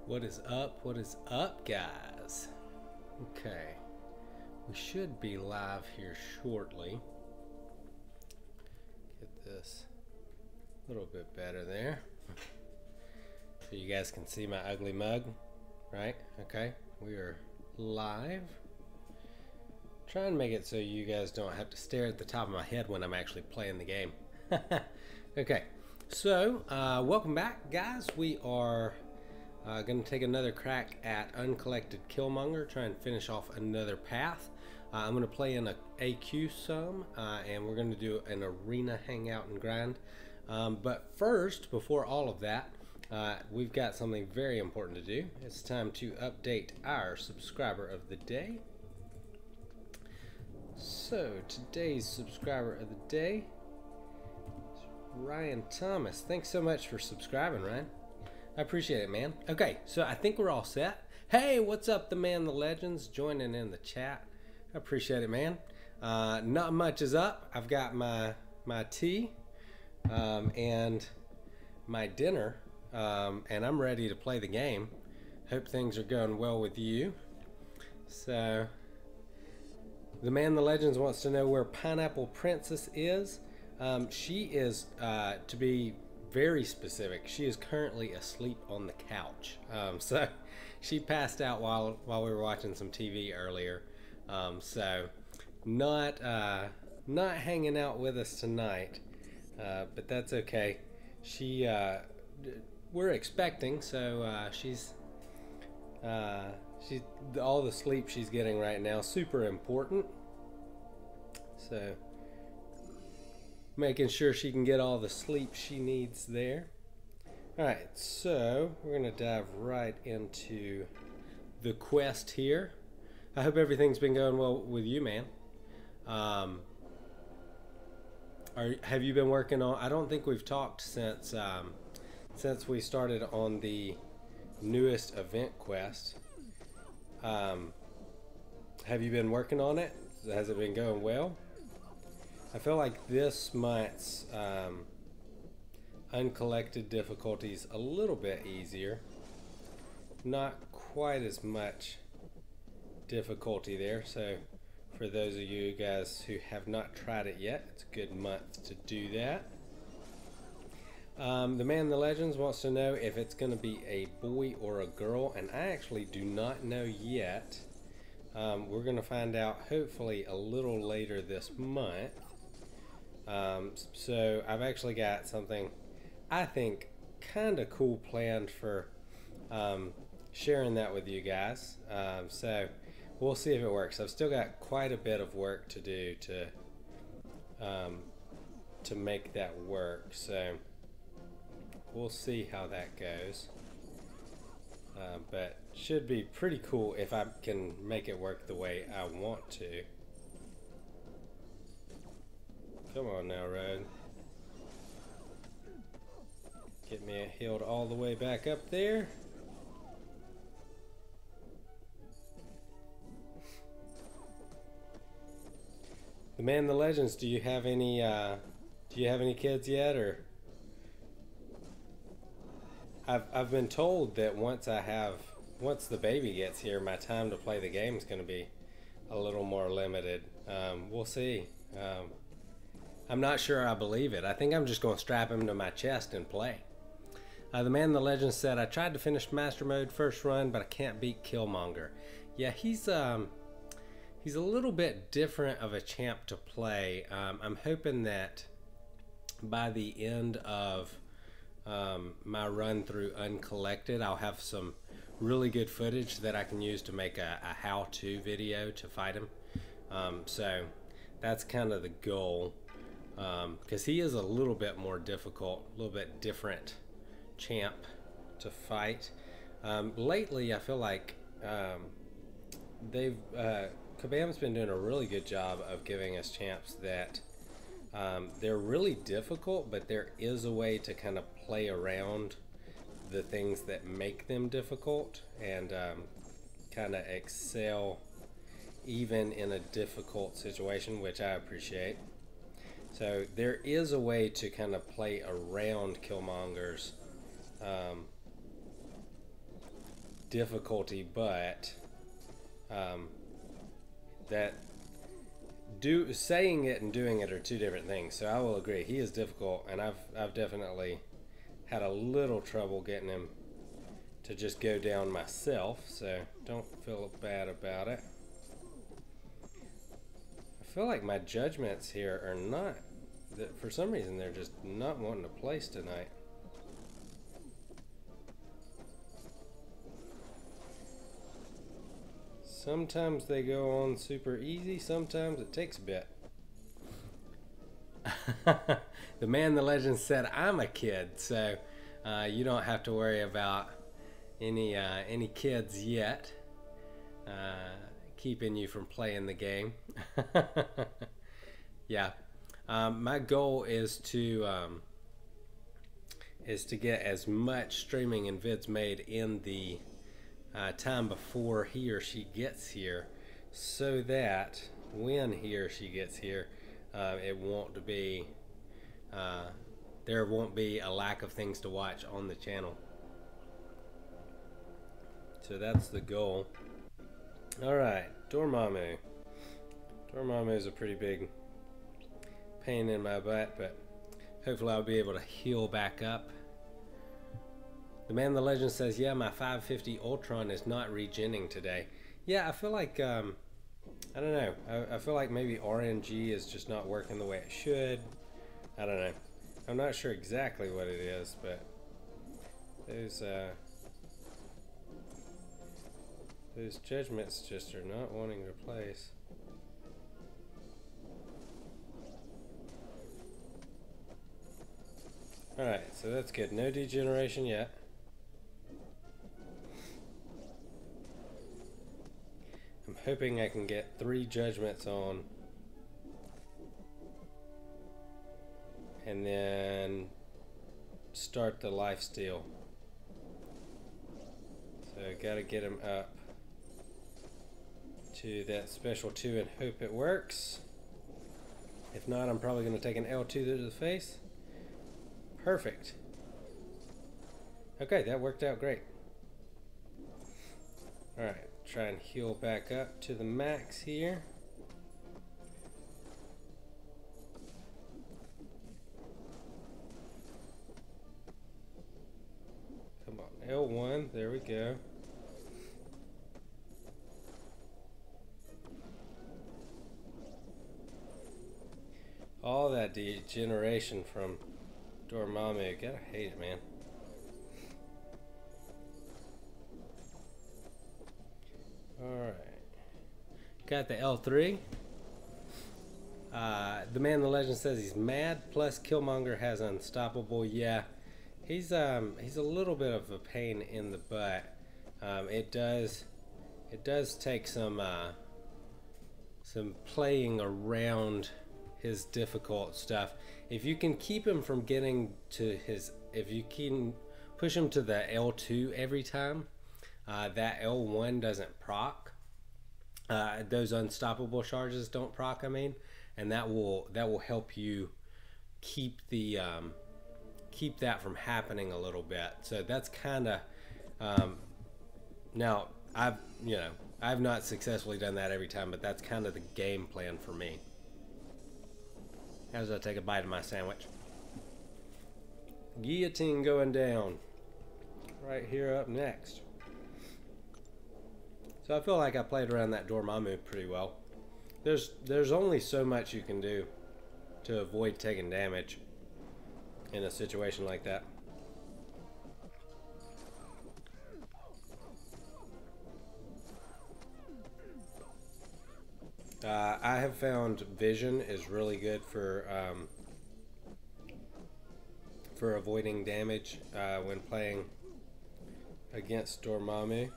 What is up? What is up, guys? Okay, we should be live here shortly. Get this a little bit better there. So you guys can see my ugly mug, right? Okay, we are live. Try and make it so you guys don't have to stare at the top of my head when I'm actually playing the game. Okay, so welcome back, guys. We are going to take another crack at Uncollected Killmonger, try and finish off another path. I'm going to play in a AQ some, and we're going to do an arena hangout and grind. But first, before all of that, we've got something very important to do. It's time to update our subscriber of the day. So today's subscriber of the day is Ryan Thomas. Thanks so much for subscribing, Ryan. I appreciate it, man. Okay, so I think we're all set. Hey, what's up, the man, the legends, joining in the chat. I appreciate it, man. Not much is up. I've got my tea and my dinner, and I'm ready to play the game. Hope things are going well with you. So, the man, the legends, wants to know where Pineapple Princess is. She is, to be very specific, she is currently asleep on the couch. So she passed out while we were watching some TV earlier. So not hanging out with us tonight, but that's okay. She we're expecting, so she's all the sleep she's getting right now, super important. So making sure she can get all the sleep she needs there. Alright, so we're going to dive right into the quest here. I hope everything's been going well with you, man. Have you been working on... I don't think we've talked since we started on the newest event quest. Have you been working on it? Has it been going well? I feel like this month's uncollected difficulties a little bit easier. Not quite as much difficulty there. So for those of you guys who have not tried it yet, it's a good month to do that. The man, the legends, wants to know if it's going to be a boy or a girl, and I actually do not know yet. We're going to find out hopefully a little later this month. So I've actually got something I think kind of cool planned for sharing that with you guys. So we'll see if it works. I've still got quite a bit of work to do to make that work. So we'll see how that goes. But should be pretty cool if I can make it work the way I want to. Come on now, Road. Get me healed all the way back up there. The man, the legends, do you have any kids yet, or? I've been told that once the baby gets here, my time to play the game is going to be a little more limited. We'll see. I'm not sure I believe it. I think I'm just going to strap him to my chest and play. The man, the legend, said, I tried to finish Master Mode first run, but I can't beat Killmonger. Yeah, he's a little bit different of a champ to play. I'm hoping that by the end of my run through Uncollected, I'll have some really good footage that I can use to make a how-to video to fight him. So that's kind of the goal. Because he is a little bit more difficult, a little bit different champ to fight. Lately, I feel like Kabam's been doing a really good job of giving us champs that they're really difficult, but there is a way to kind of play around the things that make them difficult and kind of excel even in a difficult situation, which I appreciate. So there is a way to kind of play around Killmonger's difficulty, but that saying it and doing it are two different things. So I will agree, he is difficult, and I've definitely had a little trouble getting him to just go down myself, so don't feel bad about it. I feel like my judgments here are not, for some reason they're just not wanting to place tonight. Sometimes they go on super easy, sometimes it takes a bit. The man, the legend said, I'm a kid, so you don't have to worry about any kids yet keeping you from playing the game. Yeah, my goal is to get as much streaming and vids made in the time before he or she gets here, so that when he or she gets here, it won't be there won't be a lack of things to watch on the channel. So that's the goal. Alright, Dormammu. Dormammu is a pretty big pain in my butt, but hopefully I'll be able to heal back up. The man, the legend says, yeah, my 550 Ultron is not regenning today. Yeah, I feel like, I don't know. I feel like maybe RNG is just not working the way it should. I don't know. I'm not sure exactly what it is, but those judgments just are not wanting to place. Alright, so that's good. No degeneration yet. I'm hoping I can get 3 judgments on, and then start the lifesteal. So I gotta get him up to that special 2 and hope it works. If not, I'm probably gonna take an L2 to the face. Perfect. Okay, that worked out great. Alright. Try and heal back up to the max here. Come on, L1, there we go. All that degeneration from Dormammu, gotta hate it, man. Alright. Got the L3. The man, the legend says he's mad, plus Killmonger has unstoppable. Yeah, he's a little bit of a pain in the butt. It does take some playing around his difficult stuff. If you can keep him from getting to his, if you can push him to the L2 every time, that L1 doesn't proc. Those unstoppable charges don't proc, I mean, and that will help you keep the keep that from happening a little bit. So that's kind of now I've not successfully done that every time, but that's kind of the game plan for me. As I take a bite of my sandwich. Guillotine going down right here up next. So I feel like I played around that Dormammu pretty well. There's only so much you can do to avoid taking damage in a situation like that. I have found vision is really good for avoiding damage when playing against Dormammu,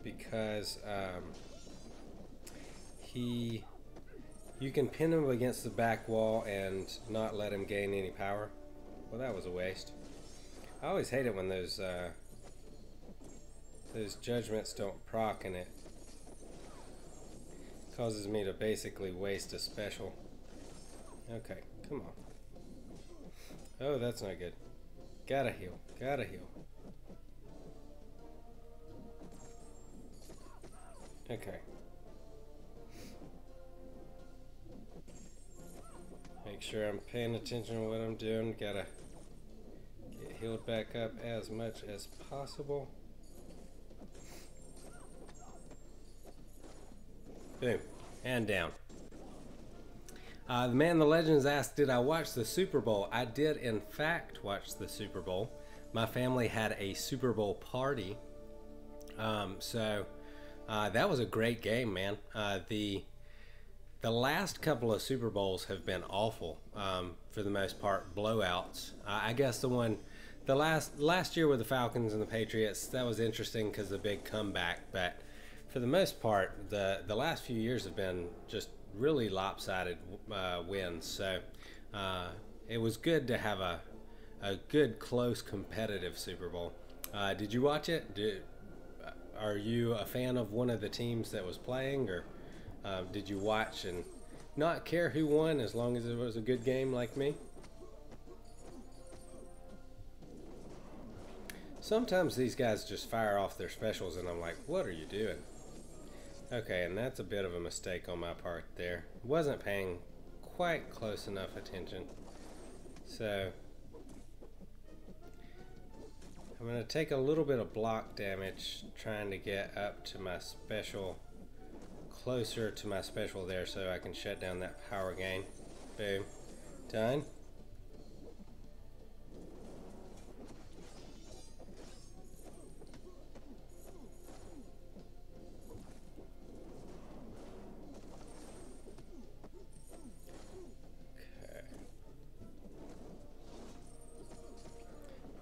because you can pin him against the back wall and not let him gain any power. Well, that was a waste. I always hate it when those judgments don't proc, and it causes me to basically waste a special. Okay, come on. Oh, that's not good. Gotta heal. Gotta heal. Okay. Make sure I'm paying attention to what I'm doing. Gotta get healed back up as much as possible. Boom. And down. The man the legends asked, did I watch the Super Bowl? I did in fact watch the Super Bowl. My family had a Super Bowl party. So that was a great game, man. The last couple of Super Bowls have been awful, for the most part, blowouts. I guess the last year with the Falcons and the Patriots, that was interesting because of the big comeback. But for the most part, the last few years have been just really lopsided wins. So it was good to have a good, close, competitive Super Bowl. Did you watch it? Are you a fan of one of the teams that was playing, or did you watch and not care who won as long as it was a good game like me? Sometimes these guys just fire off their specials and I'm like, what are you doing? Okay, and that's a bit of a mistake on my part there. Wasn't paying quite close enough attention. So I'm going to take a little bit of block damage trying to get up to my special, closer to my special there so I can shut down that power gain. Boom. Done.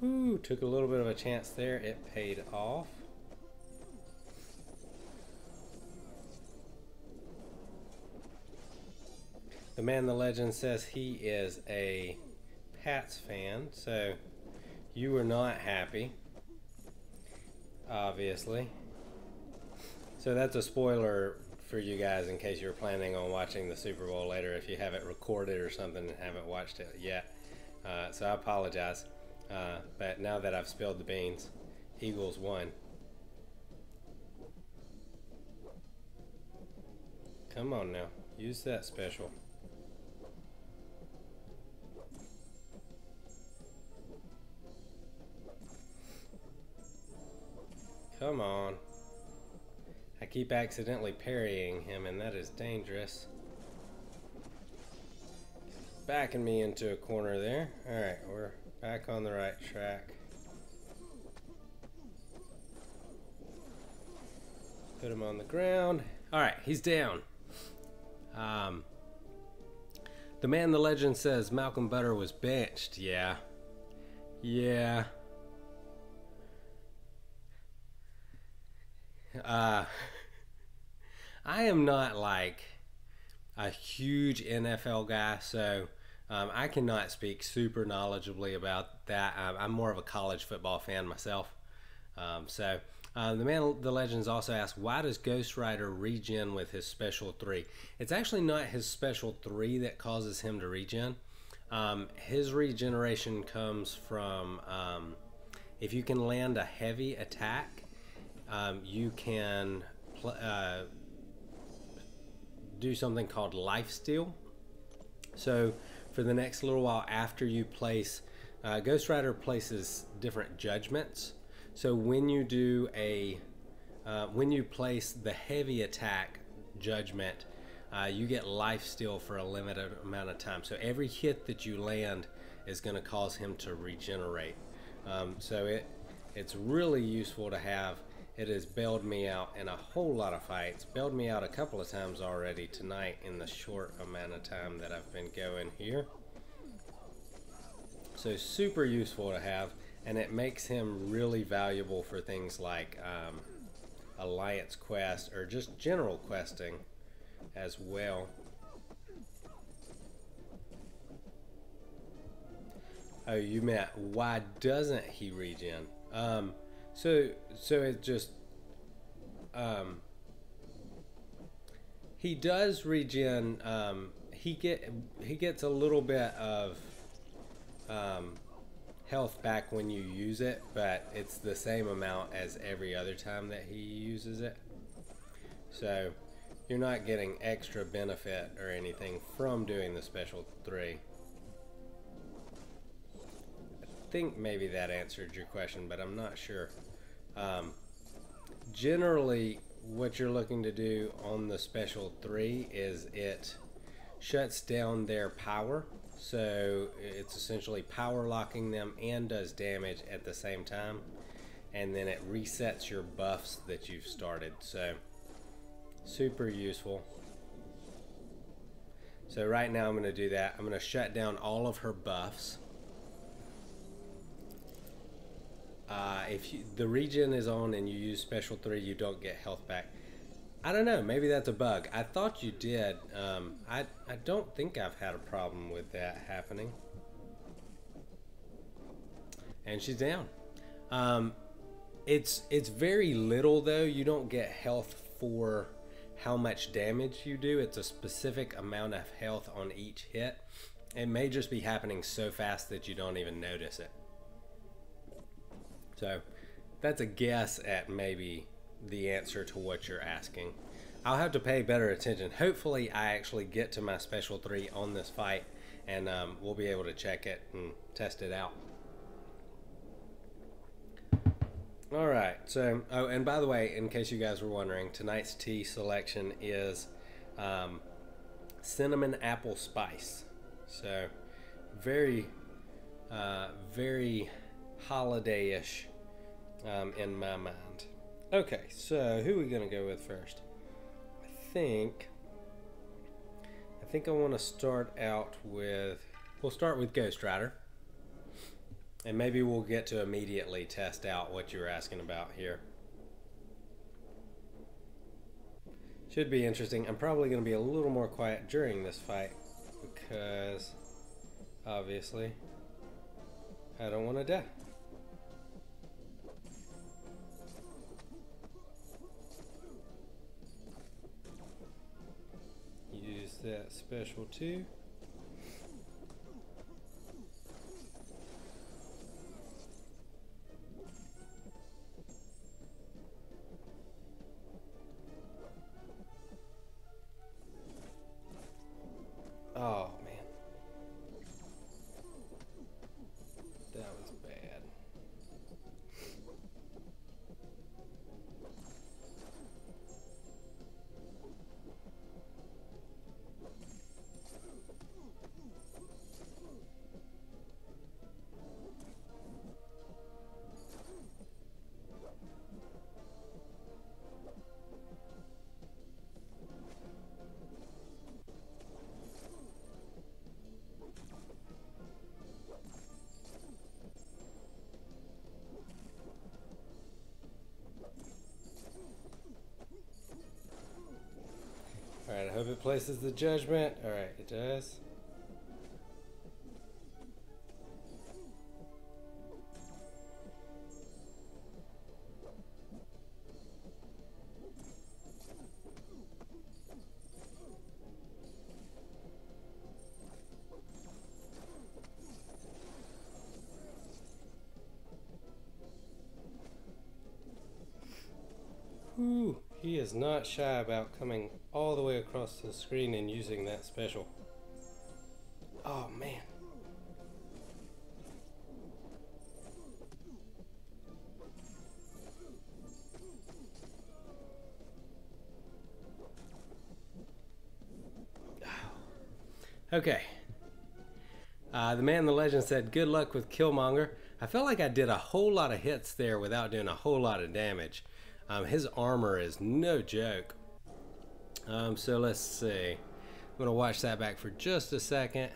Ooh, took a little bit of a chance there. It paid off. The man, the legend, says he is a Pats fan, so you were not happy, obviously. So that's a spoiler for you guys in case you're planning on watching the Super Bowl later if you haven't recorded or something and haven't watched it yet. So I apologize. But now that I've spilled the beans, Eagles won. Come on now, use that special. Come on. I keep accidentally parrying him and that is dangerous. Backing me into a corner there. Alright, we're back on the right track. Put him on the ground. Alright, he's down. The man, the legend, says Malcolm Butter was benched. Yeah. Yeah. I am not like a huge NFL guy, so I cannot speak super knowledgeably about that. I'm more of a college football fan myself. The man, the legends, also asked, why does Ghost Rider regen with his special 3? It's actually not his special 3 that causes him to regen. His regeneration comes from if you can land a heavy attack, you can do something called lifesteal. So for the next little while after you place, Ghost Rider places different judgments. So when you do when you place the heavy attack judgment, you get lifesteal for a limited amount of time. So every hit that you land is going to cause him to regenerate. So it's really useful to have. It has bailed me out in a whole lot of fights. Bailed me out a couple of times already tonight in the short amount of time that I've been going here. So super useful to have, and it makes him really valuable for things like Alliance quest or just general questing as well. Oh, you meant why doesn't he regen? So it just he does regen. He gets a little bit of health back when you use it, but it's the same amount as every other time that he uses it. So you're not getting extra benefit or anything from doing the special 3. I think maybe that answered your question, but I'm not sure. Generally, what you're looking to do on the special 3 is it shuts down their power. So it's essentially power locking them and does damage at the same time. And then it resets your buffs that you've started. So super useful. So right now I'm going to do that. I'm going to shut down all of her buffs. If the regen is on and you use special 3, you don't get health back. I don't know, maybe that's a bug. I thought you did. I don't think I've had a problem with that happening. And she's down. It's very little though. You don't get health for how much damage you do. It's a specific amount of health on each hit. It may just be happening so fast that you don't even notice it. So that's a guess at maybe the answer to what you're asking. I'll have to pay better attention. Hopefully I actually get to my special 3 on this fight, and we'll be able to check it and test it out. Alright, so, oh, and by the way, in case you guys were wondering, tonight's tea selection is cinnamon apple spice. So very holiday-ish in my mind. Okay, so who are we gonna go with first? I think I want to start out with, we'll start with Ghost Rider, and maybe we'll get to immediately test out what you were asking about here. Should be interesting. I'm probably going to be a little more quiet during this fight because obviously I don't want to die. Use that special 2. Oh man, that was bad. Alright, I hope it places the judgment. Alright, it does. Ooh, he is not shy about coming all the way across the screen and using that special. Oh man. Okay. The man in the legend said, "Good luck with Killmonger." I felt like I did a whole lot of hits there without doing a whole lot of damage. His armor is no joke. So let's see. I'm going to watch that back for just a second.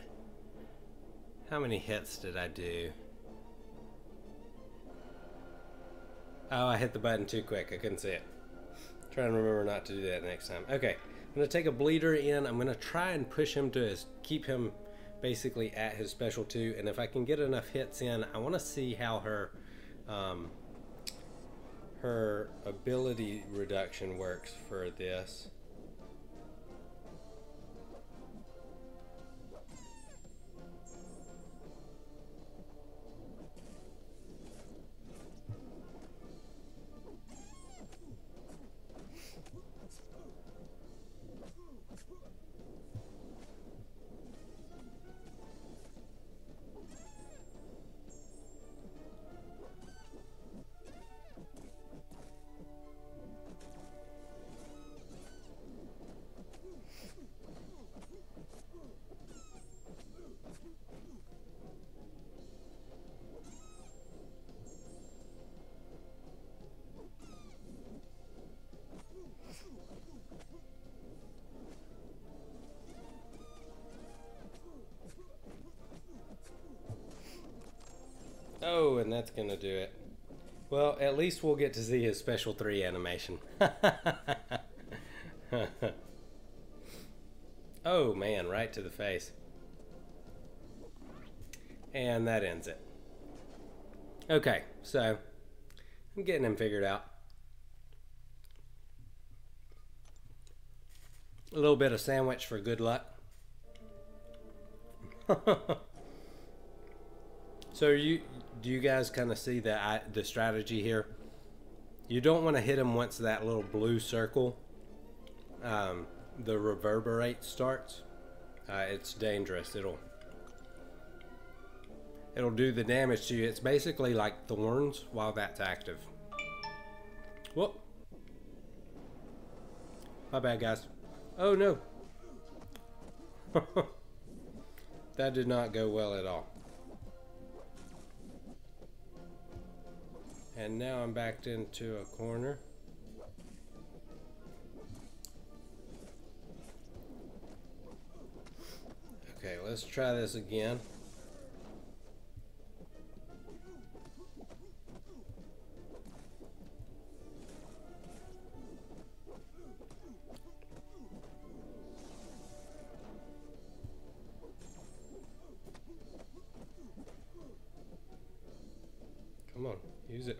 How many hits did I do? Oh, I hit the button too quick. I couldn't see it. Trying to remember not to do that next time. Okay, I'm going to take a bleeder in. I'm going to try and push him to his, keep him basically at his special 2. And if I can get enough hits in, I want to see how her ability reduction works for this. Oh, and that's gonna do it. Well, at least we'll get to see his special 3 animation. Oh man, right to the face. And that ends it. Okay, so I'm getting him figured out. A little bit of sandwich for good luck. So do you guys kind of see the strategy here? You don't want to hit him once that little blue circle, the reverberate starts. It's dangerous. It'll do the damage to you. It's basically like thorns while that's active. Whoop. My bad, guys. Oh no. That did not go well at all. And now I'm backed into a corner. Okay, let's try this again. Come on, use it.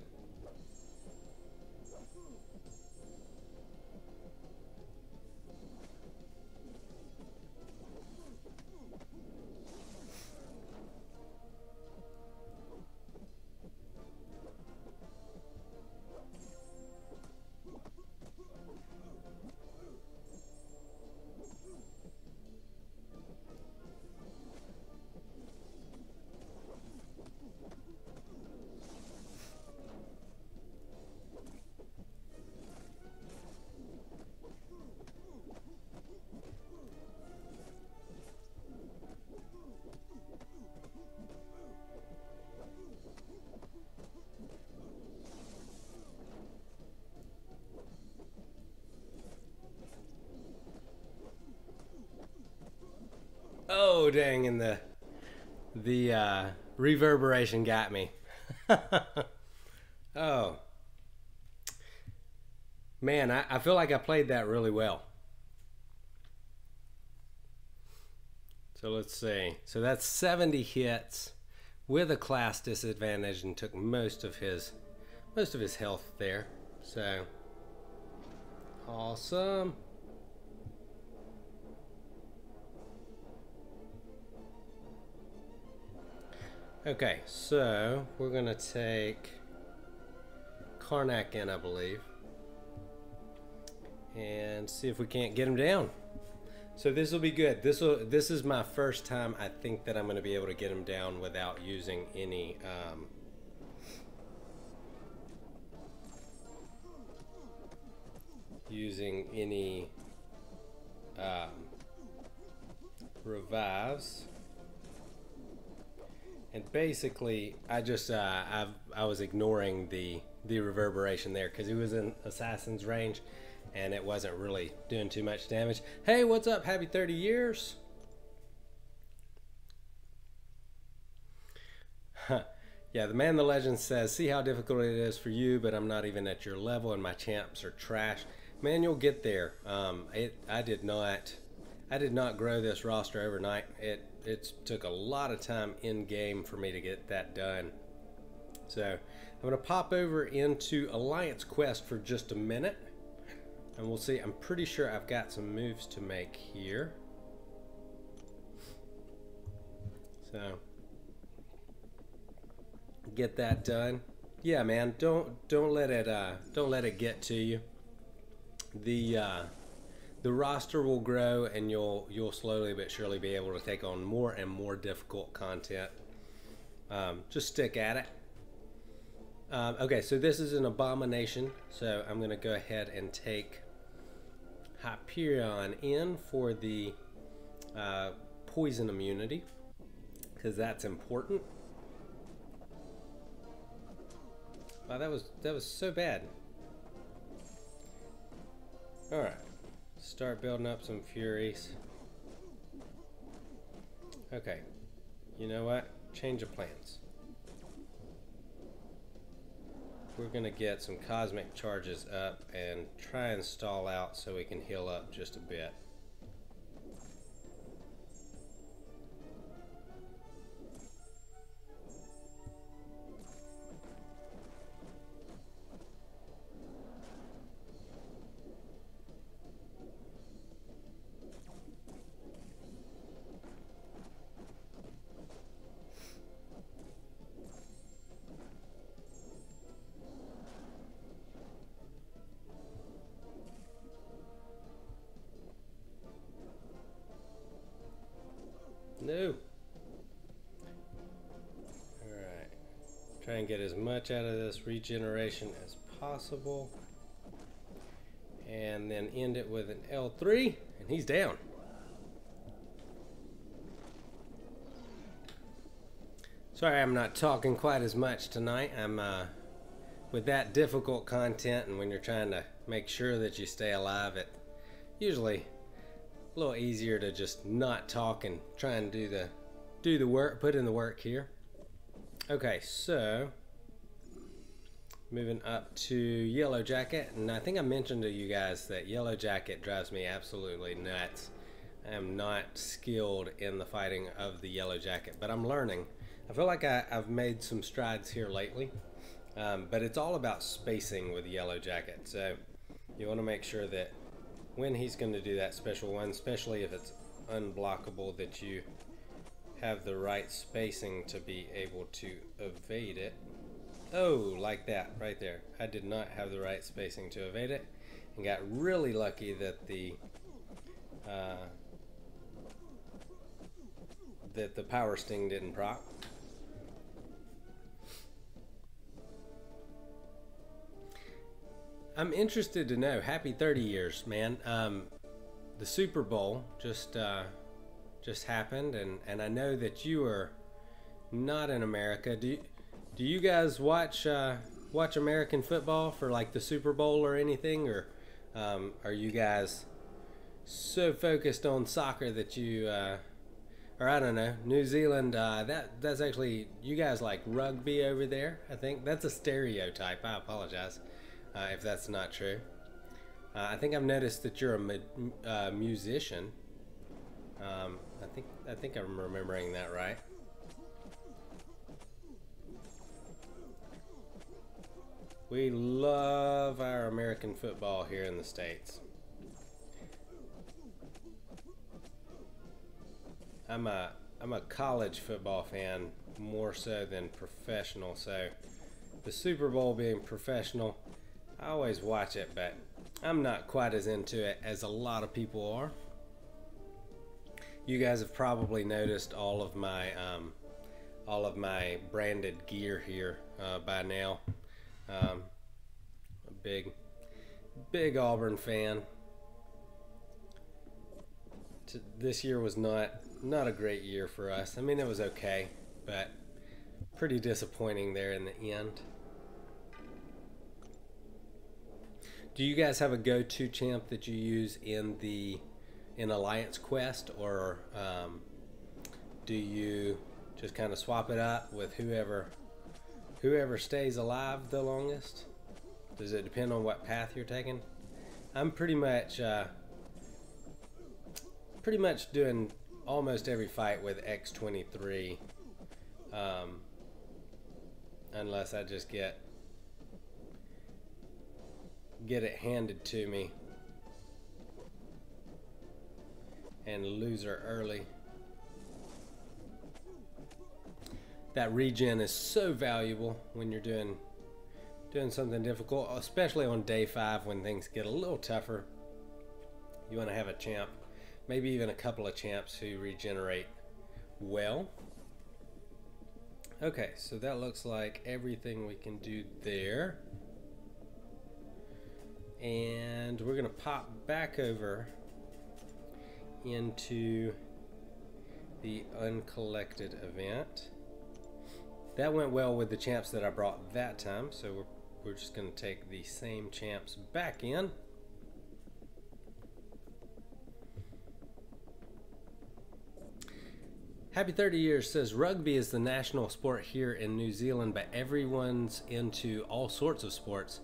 Oh dang, and the reverberation got me. Oh man, I feel like I played that really well. So let's see. So that's 70 hits with a class disadvantage and took most of his health there. So awesome. Okay, so we're gonna take Karnak in, I believe, and see if we can't get him down. So this will be good. This is my first time I think that I'm gonna be able to get him down without using any revives. And basically, I was ignoring the reverberation there because he was in assassin's range, and it wasn't really doing too much damage. Hey, what's up? Happy 30 years. Yeah, the man, the legend says, "See how difficult it is for you, but I'm not even at your level, and my champs are trash." Man, you'll get there. I did not grow this roster overnight. It took a lot of time in game for me to get that done. So I'm going to pop over into Alliance Quest for just a minute, and we'll see. I'm pretty sure I've got some moves to make here. So get that done. Yeah, man, don't let it get to you. The roster will grow, and you'll slowly but surely be able to take on more and more difficult content. Just stick at it. Okay, so this is an abomination, so I'm going to go ahead and take Hyperion in for the poison immunity, because that's important. Wow, that was so bad. All right. Start building up some furies. Okay, you know what? Change of plans. we're going to get some cosmic charges up and try and stall out so we can heal up just a bit. No. Alright. Try and get as much out of this regeneration as possible. And then end it with an L3. And he's down. Sorry I'm not talking quite as much tonight. I'm with that difficult content, and when you're trying to make sure that you stay alive, it usually a little easier to just not talk and try and do the work, put in the work here. Okay, so moving up to Yellow Jacket, and I think I mentioned to you guys that Yellow Jacket drives me absolutely nuts. I am not skilled in the fighting of the Yellow Jacket, but I'm learning. I feel like I've made some strides here lately, but it's all about spacing with Yellow Jacket. So you want to make sure that when he's going to do that special one, especially if it's unblockable, that you have the right spacing to be able to evade it. Oh, like that right there. I did not have the right spacing to evade it, and got really lucky that the power sting didn't proc. I'm interested to know. Happy 30 years, man. The Super Bowl just happened, and I know that you are not in America. Do you guys watch American football for like the Super Bowl or anything, or are you guys so focused on soccer that you or I don't know, New Zealand? That's actually, you guys like rugby over there. I think that's a stereotype. I apologize if that's not true. I think I've noticed that you're a musician. I think I'm remembering that right. We love our American football here in the States. I'm a college football fan more so than professional, so the Super Bowl being professional, I always watch it, but I'm not quite as into it as a lot of people are. You guys have probably noticed all of my branded gear here by now. A big Auburn fan. This year was not a great year for us. I mean, it was okay, but pretty disappointing there in the end. Do you guys have a go-to champ that you use in Alliance Quest, or do you just kind of swap it up with whoever stays alive the longest? Does it depend on what path you're taking? I'm pretty much doing almost every fight with X23, unless I just get it handed to me and lose her early. That regen is so valuable when you're doing something difficult, especially on day 5 when things get a little tougher. You want to have a champ, maybe even a couple of champs who regenerate well. Okay, so that looks like everything we can do there. And we're going to pop back over into the Uncollected event. That went well with the champs that I brought that time, so we're just going to take the same champs back in. Happy 30 years says rugby is the national sport here in New Zealand, but everyone's into all sorts of sports.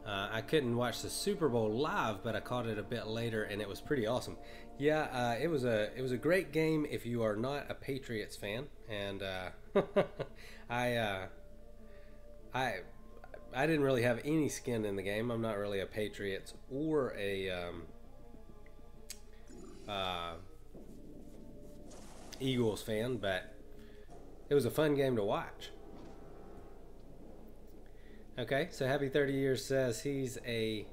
I couldn't watch the Super Bowl live, but I caught it a bit later, and it was pretty awesome. Yeah, it was a great game if you are not a Patriots fan, and I I didn't really have any skin in the game. I'm not really a Patriots or a Eagles fan, but it was a fun game to watch. Okay, so Happy 30 Years says he's a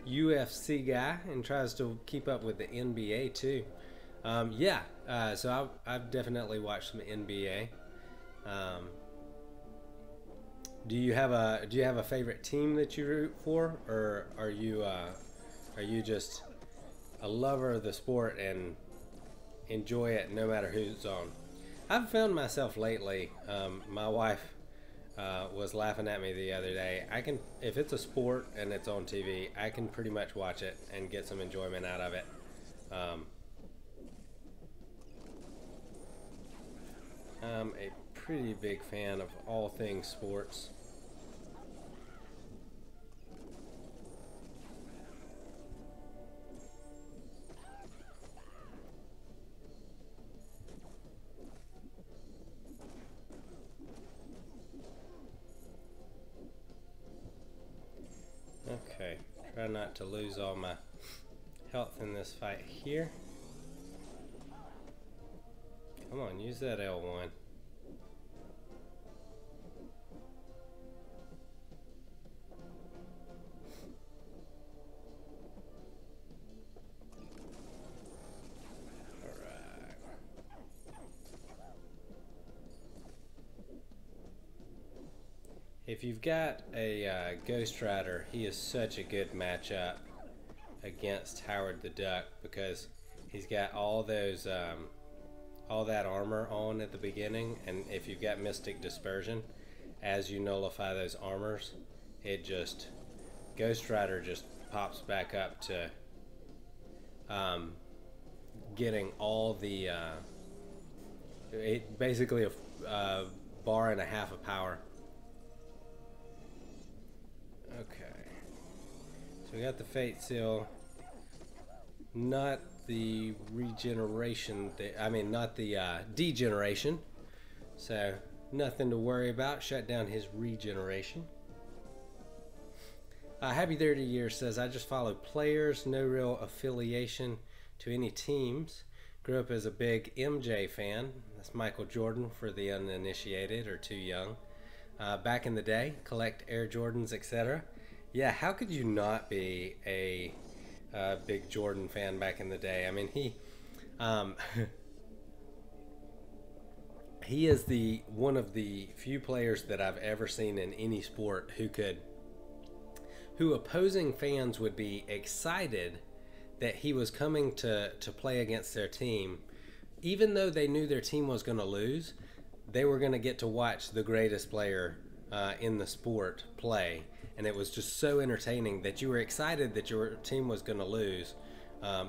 UFC guy and tries to keep up with the NBA too. Yeah, so I've definitely watched some NBA. Do you have a favorite team that you root for, or are you just a lover of the sport and enjoy it no matter who's on? I've found myself lately. My wife was laughing at me the other day. If it's a sport and it's on TV, I can pretty much watch it and get some enjoyment out of it. I'm a pretty big fan of all things sports. Okay, try not to lose all my health in this fight here. Come on, use that L1. If you've got a Ghost Rider, he is such a good matchup against Howard the Duck because he's got all those all that armor on at the beginning, and if you've got Mystic Dispersion, as you nullify those armors, it just Ghost Rider just pops back up to getting all the basically a bar and a half of power. Okay, so we got the Fate Seal, not the regeneration, not the degeneration, so nothing to worry about. Shut down his regeneration. Happy 30 Years says, I just follow players, no real affiliation to any teams. Grew up as a big MJ fan. That's Michael Jordan for the uninitiated or too young. Back in the day, collect Air Jordans, etc. Yeah, how could you not be a big Jordan fan back in the day? I mean, he is one of the few players that I've ever seen in any sport who opposing fans would be excited that he was coming to play against their team, even though they knew their team was going to lose. They were going to get to watch the greatest player in the sport play, and it was just so entertaining that you were excited that your team was going to lose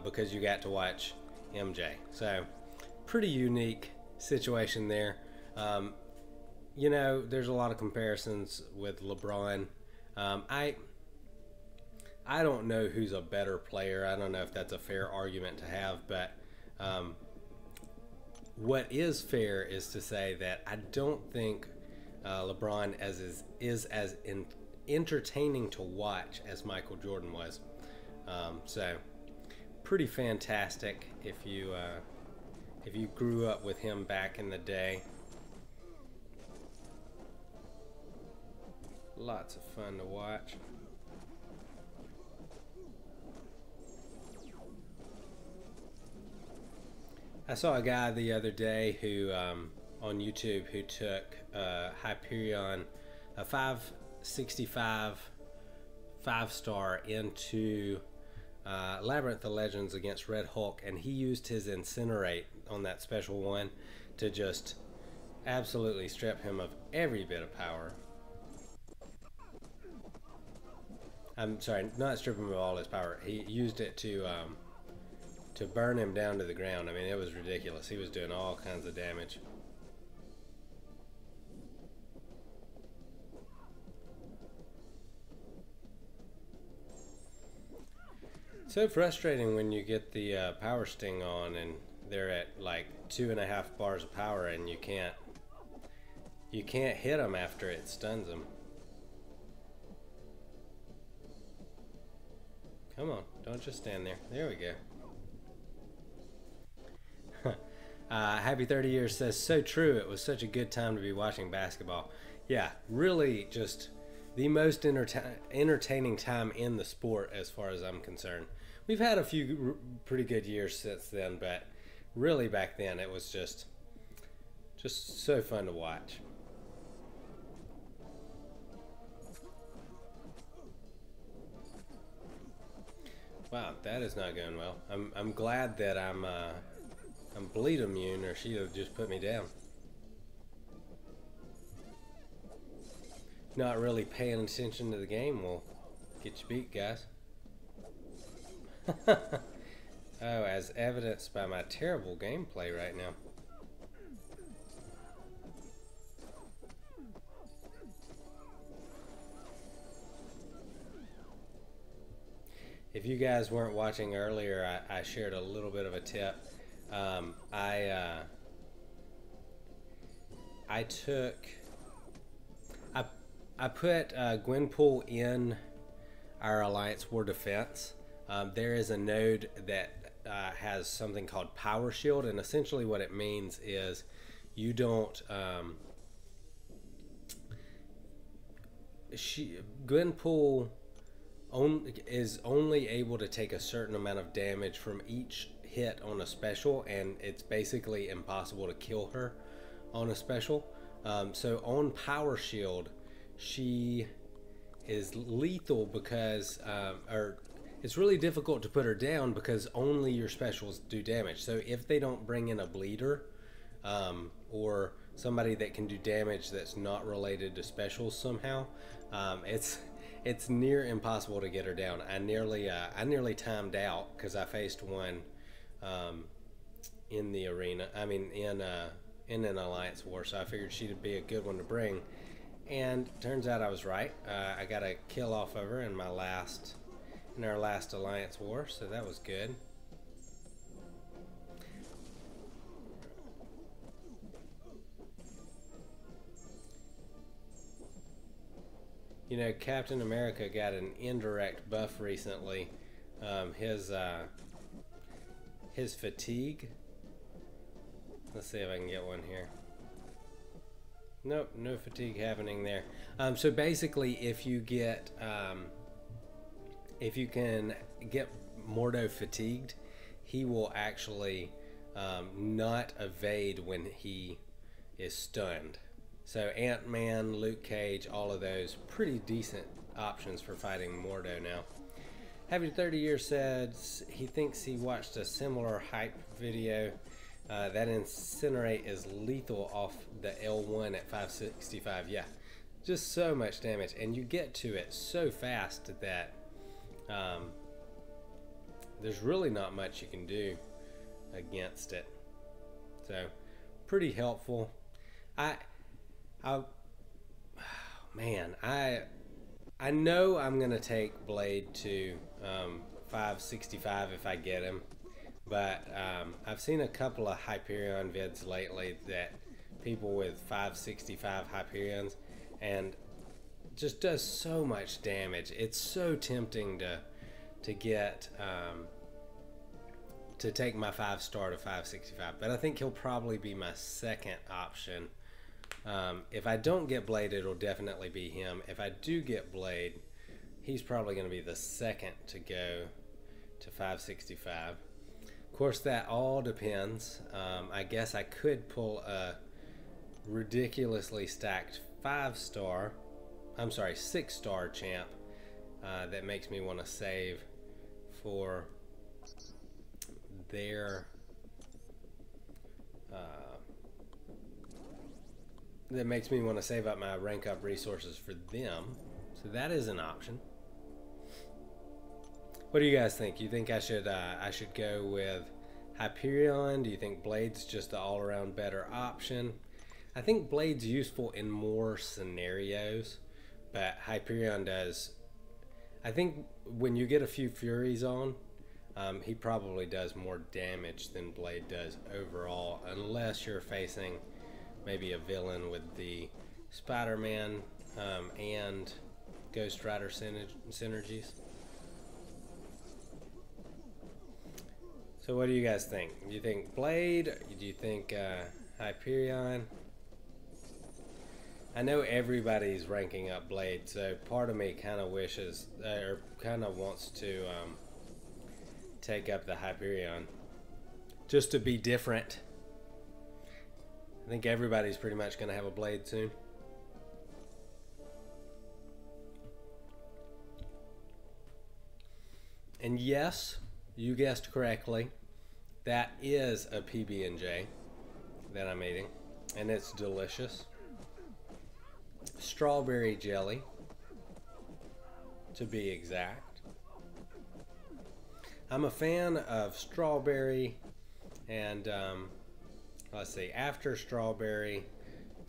because you got to watch MJ. So, pretty unique situation there. You know, there's a lot of comparisons with LeBron. I don't know who's a better player. I don't know if that's a fair argument to have, but what is fair is to say that I don't think LeBron is as entertaining to watch as Michael Jordan was. So pretty fantastic if you grew up with him back in the day. Lots of fun to watch. I saw a guy the other day who on YouTube who took Hyperion, a 565 5-star into Labyrinth of Legends against Red Hulk, and he used his Incinerate on that special one to just absolutely strip him of every bit of power. I'm sorry, not strip him of all his power. He used it to to burn him down to the ground. I mean, it was ridiculous. He was doing all kinds of damage. So frustrating when you get the power sting on and they're at like 2.5 bars of power and you can't hit them after it stuns them. Come on, don't just stand there. There we go. Happy 30 years says, so true. It was such a good time to be watching basketball. Yeah, really just the most entertaining time in the sport as far as I'm concerned. We've had a few pretty good years since then, but really back then it was just so fun to watch. Wow, that is not going well. I'm glad that I'm bleed immune, or she'd have just put me down. Not really paying attention to the game will get you beat, guys. Oh, as evidenced by my terrible gameplay right now. If you guys weren't watching earlier, I shared a little bit of a tip. I put Gwenpool in our Alliance War Defense. There is a node that has something called Power Shield, and essentially what it means is you don't. Gwenpool is only able to take a certain amount of damage from each hit on a special, and it's basically impossible to kill her on a special. So on Power Shield, she is lethal because, or it's really difficult to put her down because only your specials do damage. So if they don't bring in a bleeder, or somebody that can do damage that's not related to specials somehow, it's near impossible to get her down. I nearly timed out because I faced one in the arena. I mean, in an Alliance War, so I figured she'd be a good one to bring. And turns out I was right. I got a kill off of her in our last Alliance War, so that was good. You know, Captain America got an indirect buff recently. His fatigue. Let's see if I can get one here. Nope, no fatigue happening there. So basically, if you can get Mordo fatigued, he will actually not evade when he is stunned. So Ant-Man, Luke Cage, all of those pretty decent options for fighting Mordo now. Happy 30 Years says he thinks he watched a similar hype video. That Incinerate is lethal off the L1 at 565. Yeah, just so much damage, and you get to it so fast that there's really not much you can do against it. So pretty helpful. Man, I know I'm gonna take Blade to 565 if I get him, but I've seen a couple of Hyperion vids lately that people with 565 Hyperions, and just does so much damage. It's so tempting to get to take my 5-star to 565, but I think he'll probably be my second option. If I don't get Blade, it'll definitely be him. If I do get Blade, he's probably going to be the second to go to 565. Of course, that all depends. I guess I could pull a ridiculously stacked 6-star champ that makes me want to save for their that makes me want to save up my rank up resources for them. So that is an option. What do you guys think? You think I should go with Hyperion? Do you think Blade's just the all-around better option? I think Blade's useful in more scenarios, but Hyperion does. I think when you get a few Furies on, he probably does more damage than Blade does overall, unless you're facing maybe a villain with the Spider-Man and Ghost Rider synergies. So what do you guys think? Do you think Blade? Do you think Hyperion? I know everybody's ranking up Blade, so part of me kind of wishes, or kind of wants to take up the Hyperion, just to be different. I think everybody's pretty much going to have a Blade soon. And yes, you guessed correctly, that is a PB&J that I'm eating, and it's delicious. Strawberry jelly, to be exact. I'm a fan of strawberry, and let's see, after strawberry,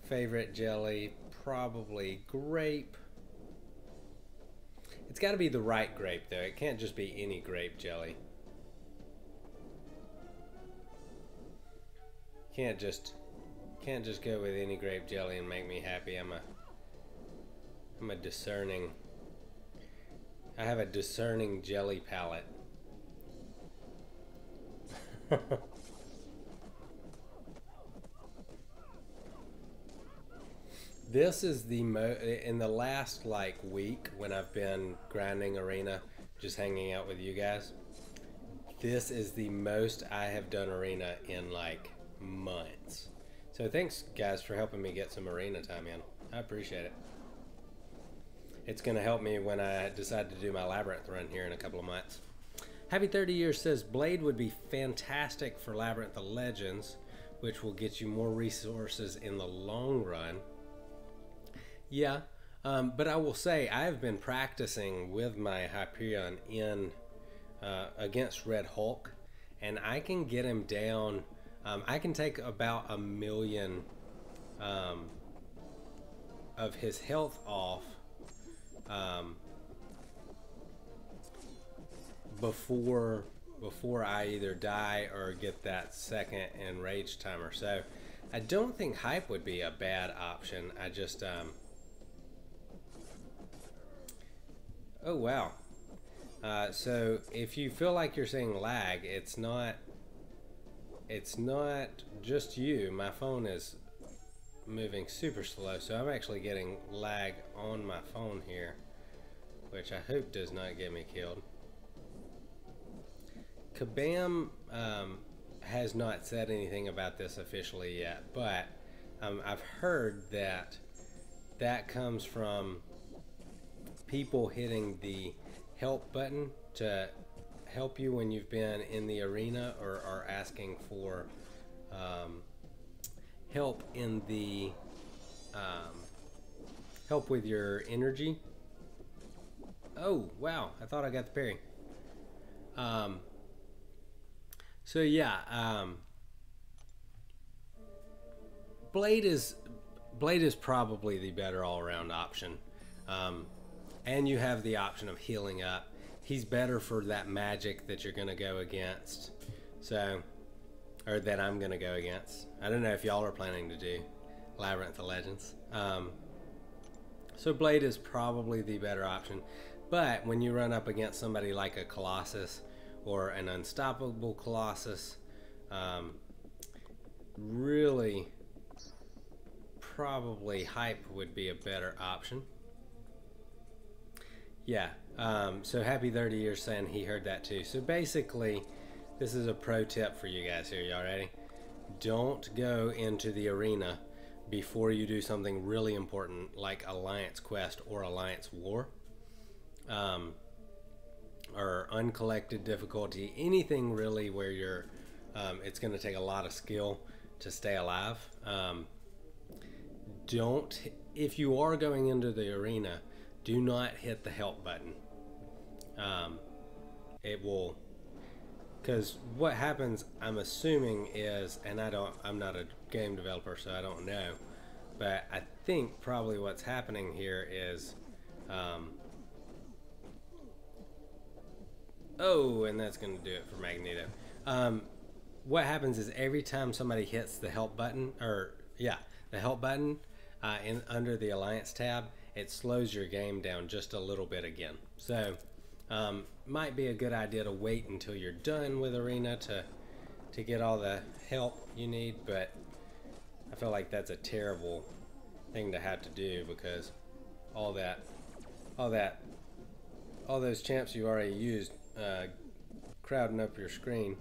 favorite jelly, probably grape. It's got to be the right grape, though. It can't just be any grape jelly. Can't just go with any grape jelly and make me happy. I'm a discerning. I have a discerning jelly palate. This is the in the last like week when I've been grinding arena, just hanging out with you guys. This is the most I have done arena in like months. So thanks guys for helping me get some arena time in. I appreciate it. It's going to help me when I decide to do my Labyrinth run here in a couple of months. Happy 30 Years says Blade would be fantastic for Labyrinth of Legends, which will get you more resources in the long run. Yeah, but I will say I have been practicing with my Hyperion in against Red Hulk, and I can get him down. I can take about 1 million of his health off before I either die or get that second enraged timer. So I don't think hype would be a bad option. I just oh wow. So if you feel like you're seeing lag, it's not just you. My phone is moving super slow, so I'm actually getting lag on my phone here, which I hope does not get me killed. Kabam has not said anything about this officially yet, but I've heard that that comes from people hitting the help button to help you when you've been in the arena or are asking for help in the help with your energy. Oh wow, I thought I got the parry. So yeah, Blade is probably the better all-around option, and you have the option of healing up. He's better for that magic that you're gonna go against, so, or that I'm gonna go against. I don't know if y'all are planning to do Labyrinth of Legends. So Blade is probably the better option, but when you run up against somebody like a Colossus or an unstoppable Colossus, really probably hype would be a better option. Yeah, so Happy 30 Years saying he heard that too. So basically, this is a pro tip for you guys here. Y'all ready? Don't go into the arena before you do something really important like Alliance Quest or Alliance War. Or uncollected difficulty, anything really where you're it's going to take a lot of skill to stay alive. If you are going into the arena, do not hit the help button. it will, because what happens, I'm assuming is, and I'm not a game developer, so I don't know, but I think probably what's happening here is, oh, and that's going to do it for Magneto. What happens is every time somebody hits the help button, the help button under the Alliance tab, it slows your game down just a little bit again. So might be a good idea to wait until you're done with Arena to get all the help you need, but I feel like that's a terrible thing to have to do, because all those champs you already used crowding up your screen.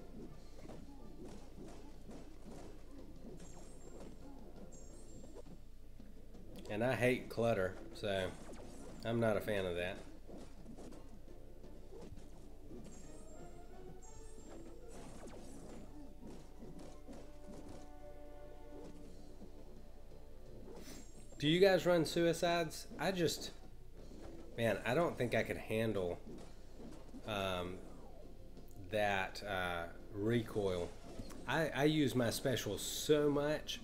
And I hate clutter, so I'm not a fan of that. Do you guys run suicides? Man, I don't think I could handle that recoil. I use my specials so much.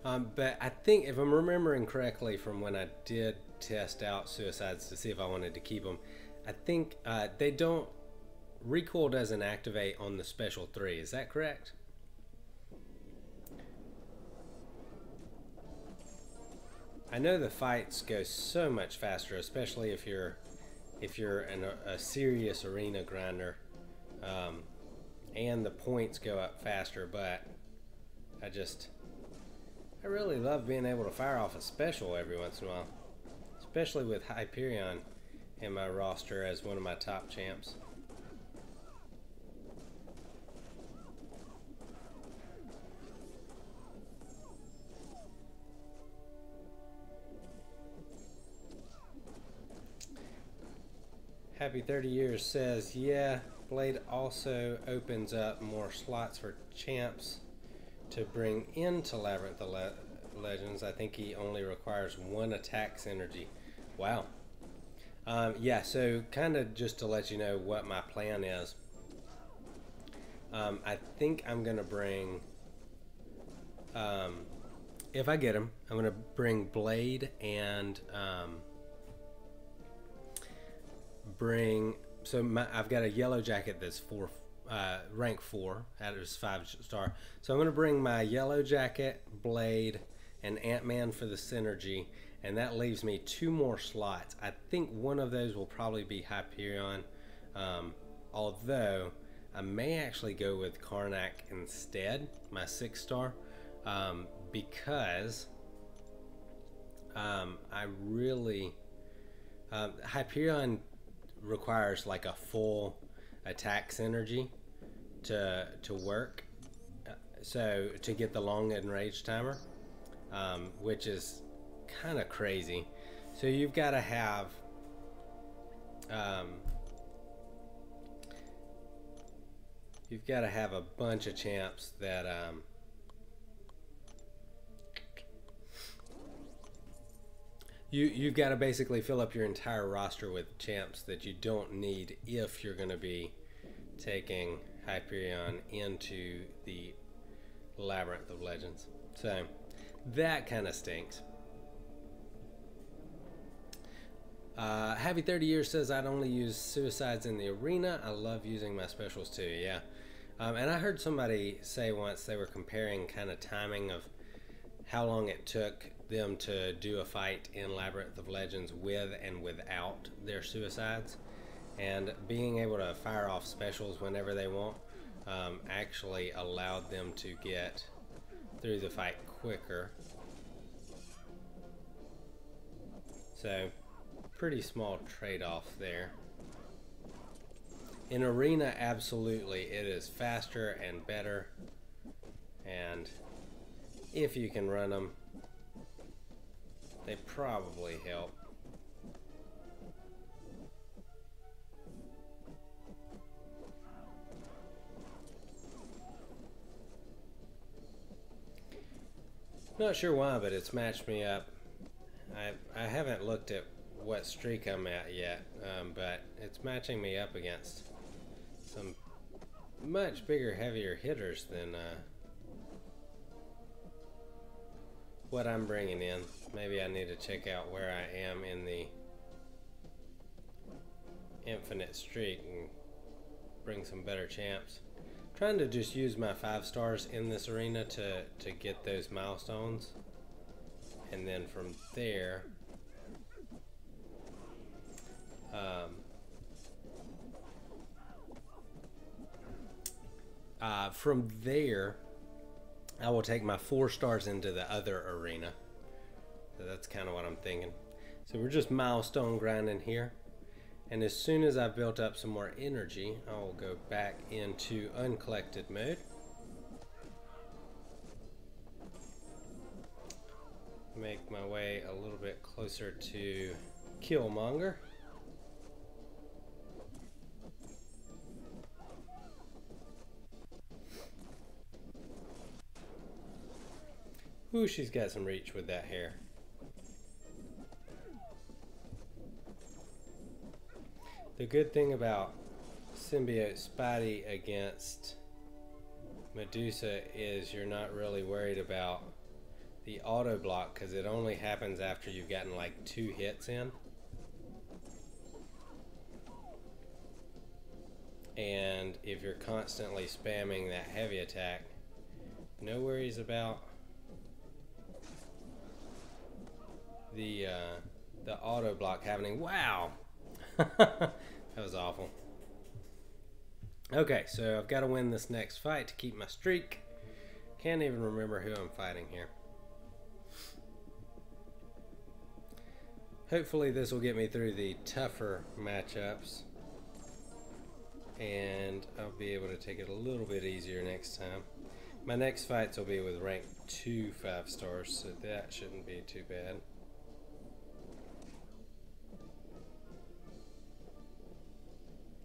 But I think, if I'm remembering correctly from when I did test out suicides to see if I wanted to keep them, I think they don't, recoil doesn't activate on the special 3. Is that correct? I know the fights go so much faster, especially if you're a serious arena grinder, and the points go up faster. But I really love being able to fire off a special every once in a while, especially with Hyperion in my roster as one of my top champs. Happy 30 Years says, yeah, Blade also opens up more slots for champs to bring into Labyrinth of Legends. I think he only requires 1 attack synergy. Wow. Yeah, so kind of just to let you know what my plan is. I think I'm going to bring, if I get him, I'm going to bring Blade and I've got a yellow jacket that's rank 4 out of 5-star. So I'm going to bring my yellow jacket, Blade, and Ant-Man for the synergy, and that leaves me 2 more slots. I think one of those will probably be Hyperion, although I may actually go with Karnak instead, my 6-star, because I really Hyperion requires like a full attack synergy to work, so to get the long enrage timer, which is kind of crazy. So you've got to have a bunch of champs that you've got to basically fill up your entire roster with champs that you don't need if you're going to be taking Hyperion into the Labyrinth of Legends. So that kind of stinks. Happy 30 Years says, I'd only use suicides in the arena. I love using my specials too. Yeah. And I heard somebody say once they were comparing kind of timing of how long it took them to do a fight in Labyrinth of Legends with and without their suicides, and being able to fire off specials whenever they want actually allowed them to get through the fight quicker. So pretty small trade-off there. In arena, absolutely, it is faster and better, and if you can run them, they probably help. Not sure why, but it's matched me up. I haven't looked at what streak I'm at yet, but it's matching me up against some much bigger, heavier hitters than what I'm bringing in. Maybe I need to check out where I am in the infinite streak and bring some better champs. Trying to just use my 5 stars in this arena to get those milestones, and then from there I will take my 4 stars into the other arena. So that's kind of what I'm thinking. So we're just milestone grinding here. And as soon as I've built up some more energy, I will go back into uncollected mode. Make my way a little bit closer to Killmonger. Ooh, she's got some reach with that hair. The good thing about Symbiote Spidey against Medusa is you're not really worried about the auto block, because it only happens after you've gotten like 2 hits in. And if you're constantly spamming that heavy attack, no worries about the auto block happening. Wow. That was awful. Okay, so I've got to win this next fight to keep my streak. Can't even remember who I'm fighting here. Hopefully this will get me through the tougher matchups, and I'll be able to take it a little bit easier next time. My next fights will be with rank 2 5 stars, so that shouldn't be too bad.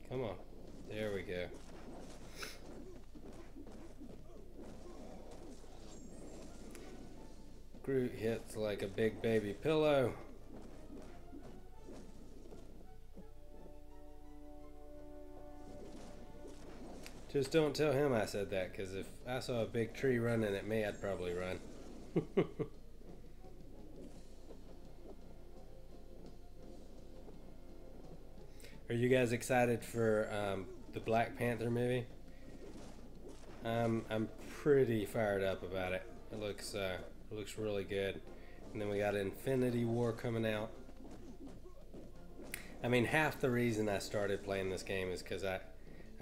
Come on. There we go. Groot hits like a big baby pillow. Just don't tell him I said that, because if I saw a big tree running at me, I'd probably run. Are you guys excited for the Black Panther movie? I'm pretty fired up about it. It looks really good. And then we got Infinity War coming out. I mean, half the reason I started playing this game is because I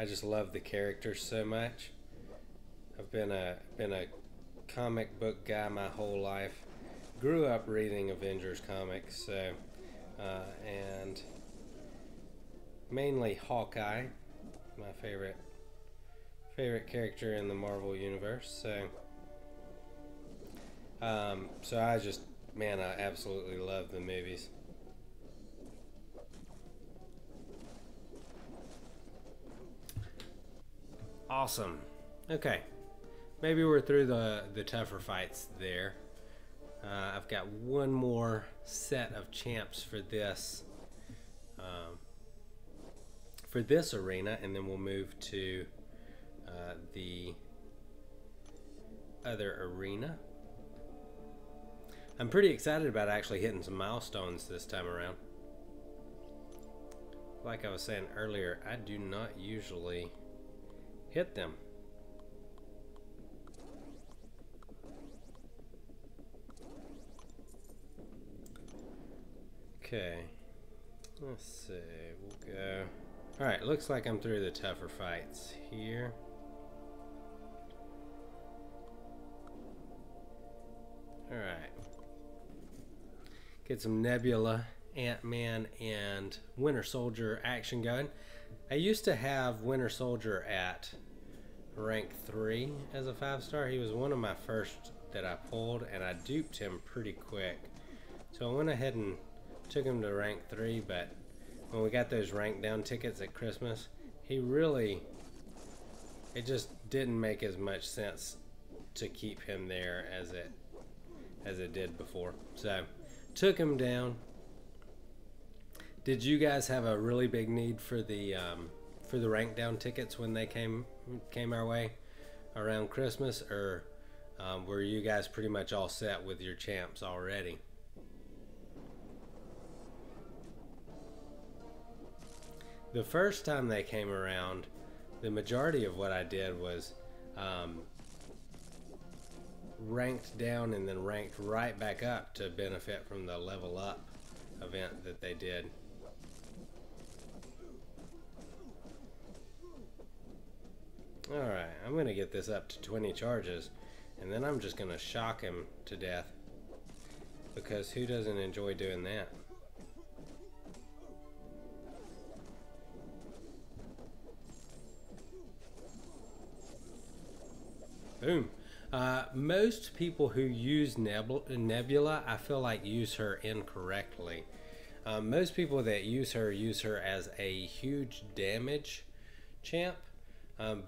just love the characters so much. I've been a comic book guy my whole life. Grew up reading Avengers comics, so and mainly Hawkeye, my favorite character in the Marvel universe. So I just, man, I absolutely love the movies. Awesome. Okay, maybe we're through the tougher fights there. I've got one more set of champs for this arena, and then we'll move to the other arena. I'm pretty excited about actually hitting some milestones this time around. Like I was saying earlier, I do not usually hit them. Okay, let's see, we'll go. Alright, looks like I'm through the tougher fights here. Alright. Get some Nebula, Ant-Man, and Winter Soldier action going. I used to have Winter Soldier at rank 3 as a 5-star. He was one of my first that I pulled, and I duped him pretty quick. So I went ahead and took him to rank 3, but when we got those rank down tickets at Christmas, it just didn't make as much sense to keep him there as it did before. So took him down, Did you guys have a really big need for the rank down tickets when they came our way around Christmas, or were you guys pretty much all set with your champs already? The first time they came around, the majority of what I did was ranked down and then ranked right back up to benefit from the level up event that they did. Alright, I'm going to get this up to 20 charges, and then I'm just going to shock him to death, because who doesn't enjoy doing that? Boom. Most people who use Nebula, I feel like, use her incorrectly. Most people that use her as a huge damage champ.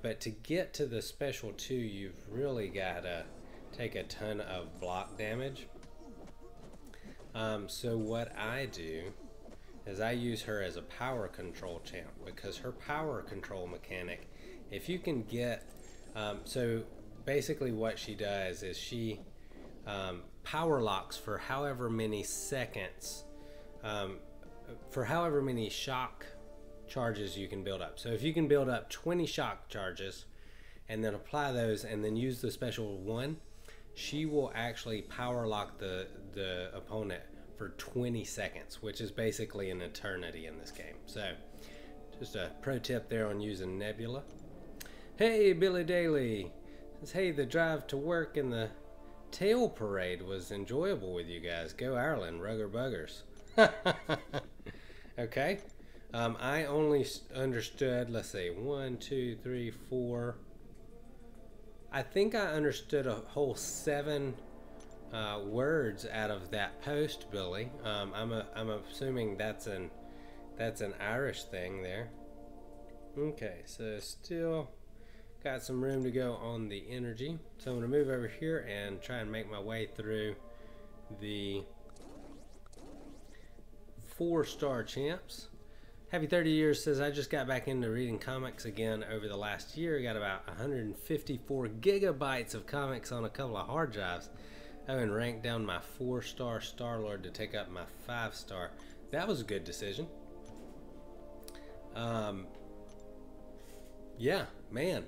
But to get to the special 2, you've really got to take a ton of block damage. So what I do is I use her as a power control champ, because her power control mechanic, if you can get... so basically what she does is she power locks for however many seconds, for however many shock charges you can build up. So if you can build up 20 shock charges and then apply those and then use the special 1, she will actually power lock the opponent for 20 seconds, which is basically an eternity in this game. So just a pro tip there on using Nebula. Hey, Billy Daly says, hey, the drive to work in the tail parade was enjoyable with you guys. Go Ireland, rugger buggers. Okay. I only understood, let's see, 1, 2, 3, 4. I think I understood a whole 7 words out of that post, Billy. I'm assuming that's an Irish thing there. Okay, so still got some room to go on the energy. So I'm going to move over here and try and make my way through the 4-star champs. Happy 30 Years says, I just got back into reading comics again over the last year. Got about 154 gigabytes of comics on a couple of hard drives. Oh, and ranked down my 4-star Star-Lord to take up my 5-star. That was a good decision. Yeah, man.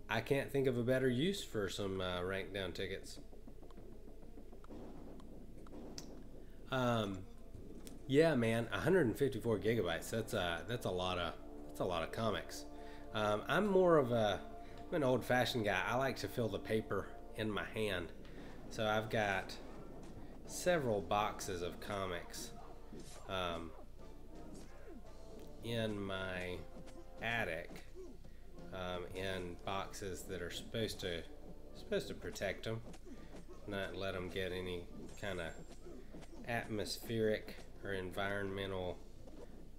I can't think of a better use for some ranked down tickets. Yeah, man, 154 gigabytes. That's a lot of comics. I'm more of I'm an old-fashioned guy. I like to feel the paper in my hand. So I've got several boxes of comics in my attic, in boxes that are supposed to protect them, not let them get any kind of atmospheric or environmental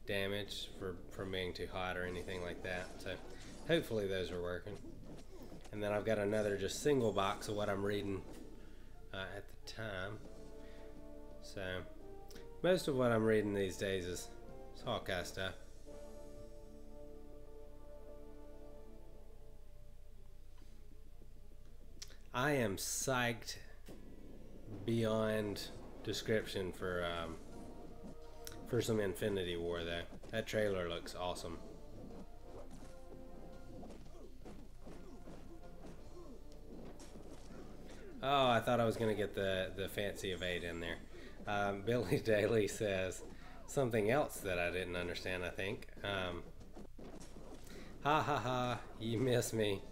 damage from being too hot or anything like that. So hopefully those are working. And then I've got another just single box of what I'm reading at the time. So most of what I'm reading these days is Hawkeye stuff. I am psyched beyond description for some Infinity War though. That trailer looks awesome. Oh, I thought I was gonna get the fancy evade in there. Billy Daly says something else that I didn't understand, I think. Ha ha ha, you miss me.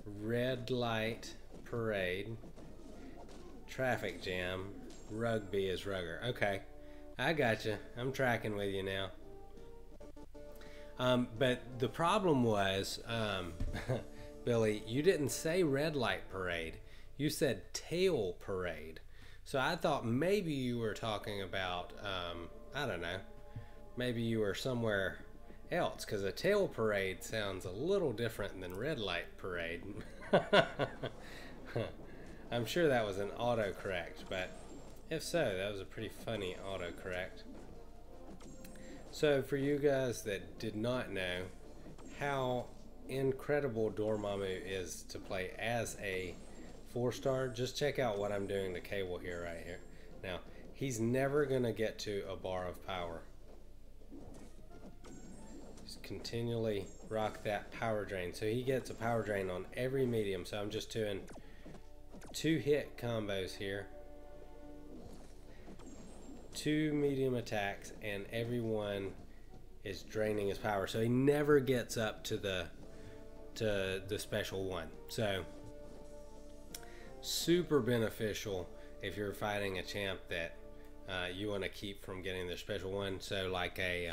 Red light parade. Traffic jam. Rugby is rugger. Okay, I gotcha. I'm tracking with you now. But the problem was, Billy, you didn't say red light parade. You said tail parade. So I thought maybe you were talking about, I don't know, maybe you were somewhere else, because a tail parade sounds a little different than red light parade. I'm sure that was an autocorrect, but if so, that was a pretty funny autocorrect. So for you guys that did not know how incredible Dormammu is to play as a 4-star, just check out what I'm doing to Cable here right here. Now, he's never going to get to a bar of power. Just continually rock that power drain. So he gets a power drain on every medium. So I'm just doing 2-hit combos here. 2 medium attacks, and everyone is draining his power, so he never gets up to the special one. So super beneficial if you're fighting a champ that you want to keep from getting their special one. So like a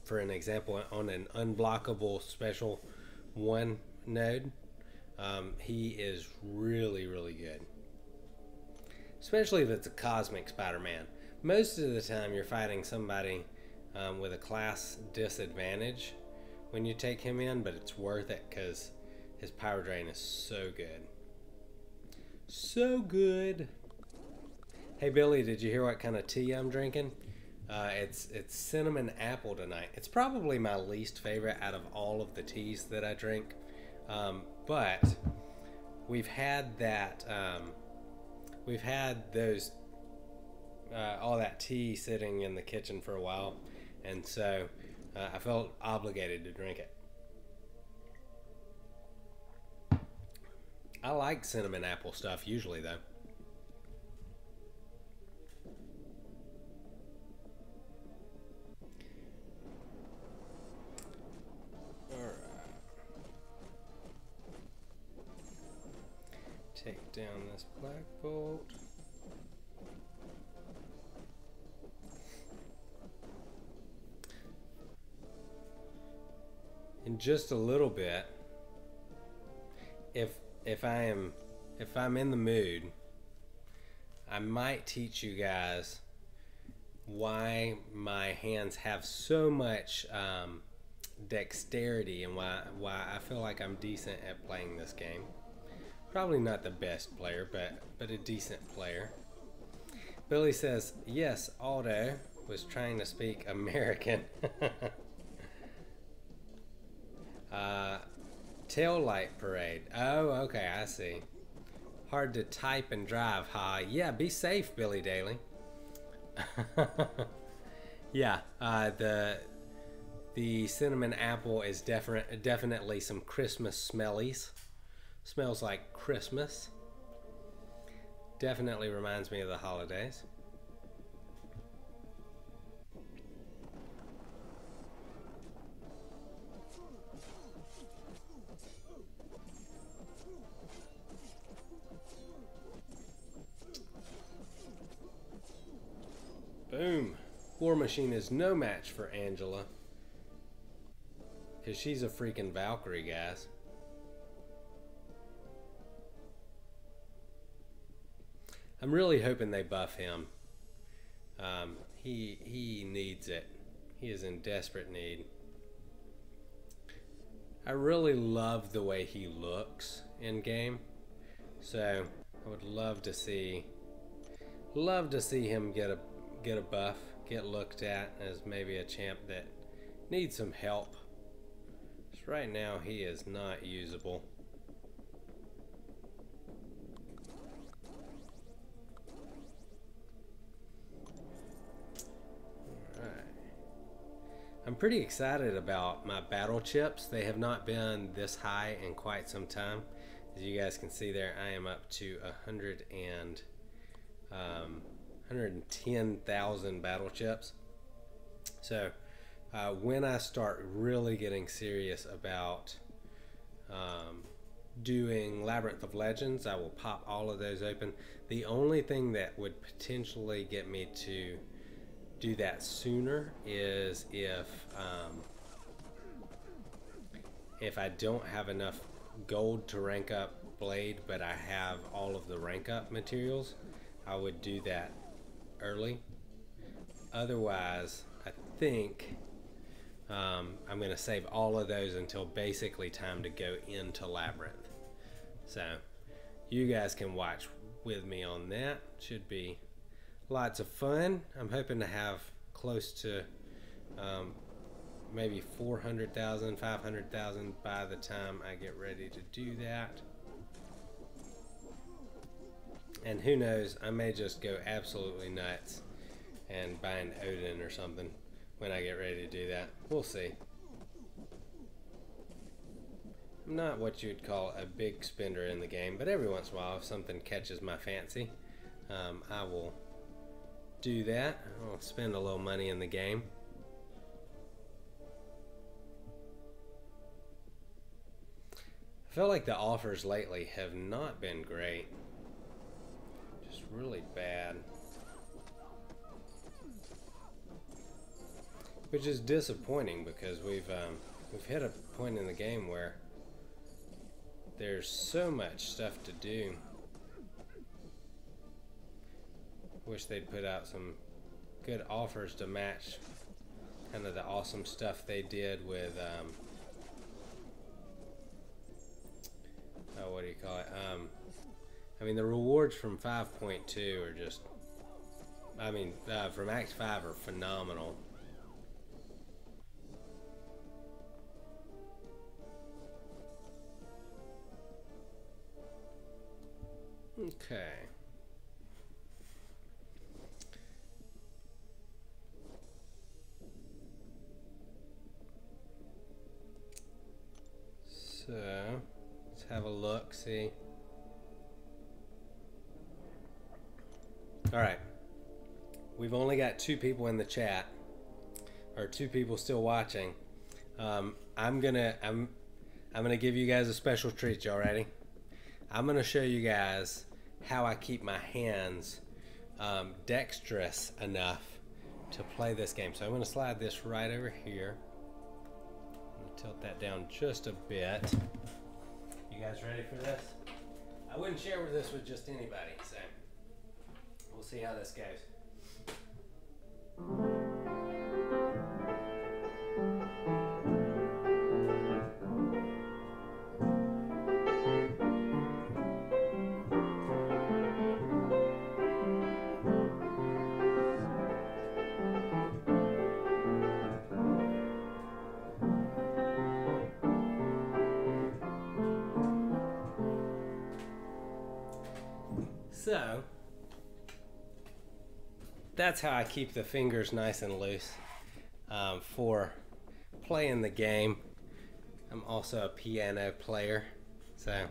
for an example, on an unblockable special 1 node, he is really good, especially if it's a cosmic Spider-Man. Most of the time you're fighting somebody with a class disadvantage when you take him in, but it's worth it because his power drain is so good. So good. Hey Billy, did you hear what kind of tea I'm drinking? It's cinnamon apple tonight. It's probably my least favorite out of all of the teas that I drink. But we've had that, we've had those all that tea sitting in the kitchen for a while, and so I felt obligated to drink it. I like cinnamon apple stuff usually though. Alright. Take down this black bolt. In just a little bit, if I'm in the mood, I might teach you guys why my hands have so much dexterity and why I feel like I'm decent at playing this game. Probably not the best player, but a decent player. Billy says, yes, Aldo was trying to speak American. Tail light parade. Oh, okay, I see. Hard to type and drive, ha. Yeah, be safe, Billy Daly. Yeah, the cinnamon apple is definitely some Christmas smellies. Smells like Christmas. Definitely reminds me of the holidays. Boom. War Machine is no match for Angela, because she's a freaking Valkyrie, guys. I'm really hoping they buff him. He needs it. He is in desperate need. I really love the way he looks in game, so I would love to see him get a buff, get looked at as maybe a champ that needs some help. Because right now he is not usable. Alright. I'm pretty excited about my battle chips. They have not been this high in quite some time. As you guys can see there, I am up to 110,000 battle chips. So when I start really getting serious about doing Labyrinth of Legends, I will pop all of those open. The only thing that would potentially get me to do that sooner is if I don't have enough gold to rank up Blade, but I have all of the rank up materials, I would do that early. Otherwise, I think I'm going to save all of those until basically time to go into Labyrinth. So you guys can watch with me on that. Should be lots of fun. I'm hoping to have close to Maybe 400,000, 500,000 by the time I get ready to do that. And who knows, I may just go absolutely nuts and buy an Odin or something when I get ready to do that. We'll see. I'm not what you'd call a big spender in the game, but every once in a while, if something catches my fancy, I will do that. I'll spend a little money in the game. I feel like the offers lately have not been great. Just really bad. Which is disappointing because we've hit a point in the game where there's so much stuff to do. Wish they'd put out some good offers to match kind of the awesome stuff they did with what do you call it? I mean, the rewards from 5.2 are just, I mean, from Act 5 are phenomenal. Okay. So, let's have a look, see. All right. We've only got 2 people in the chat, or 2 people still watching. I'm gonna give you guys a special treat. Y'all ready? I'm gonna show you guys how I keep my hands dexterous enough to play this game. So I'm gonna slide this right over here. I'm gonna tilt that down just a bit. You guys ready for this? I wouldn't share this with just anybody, so we'll see how this goes. So, that's how I keep the fingers nice and loose for playing the game. I'm also a piano player. So,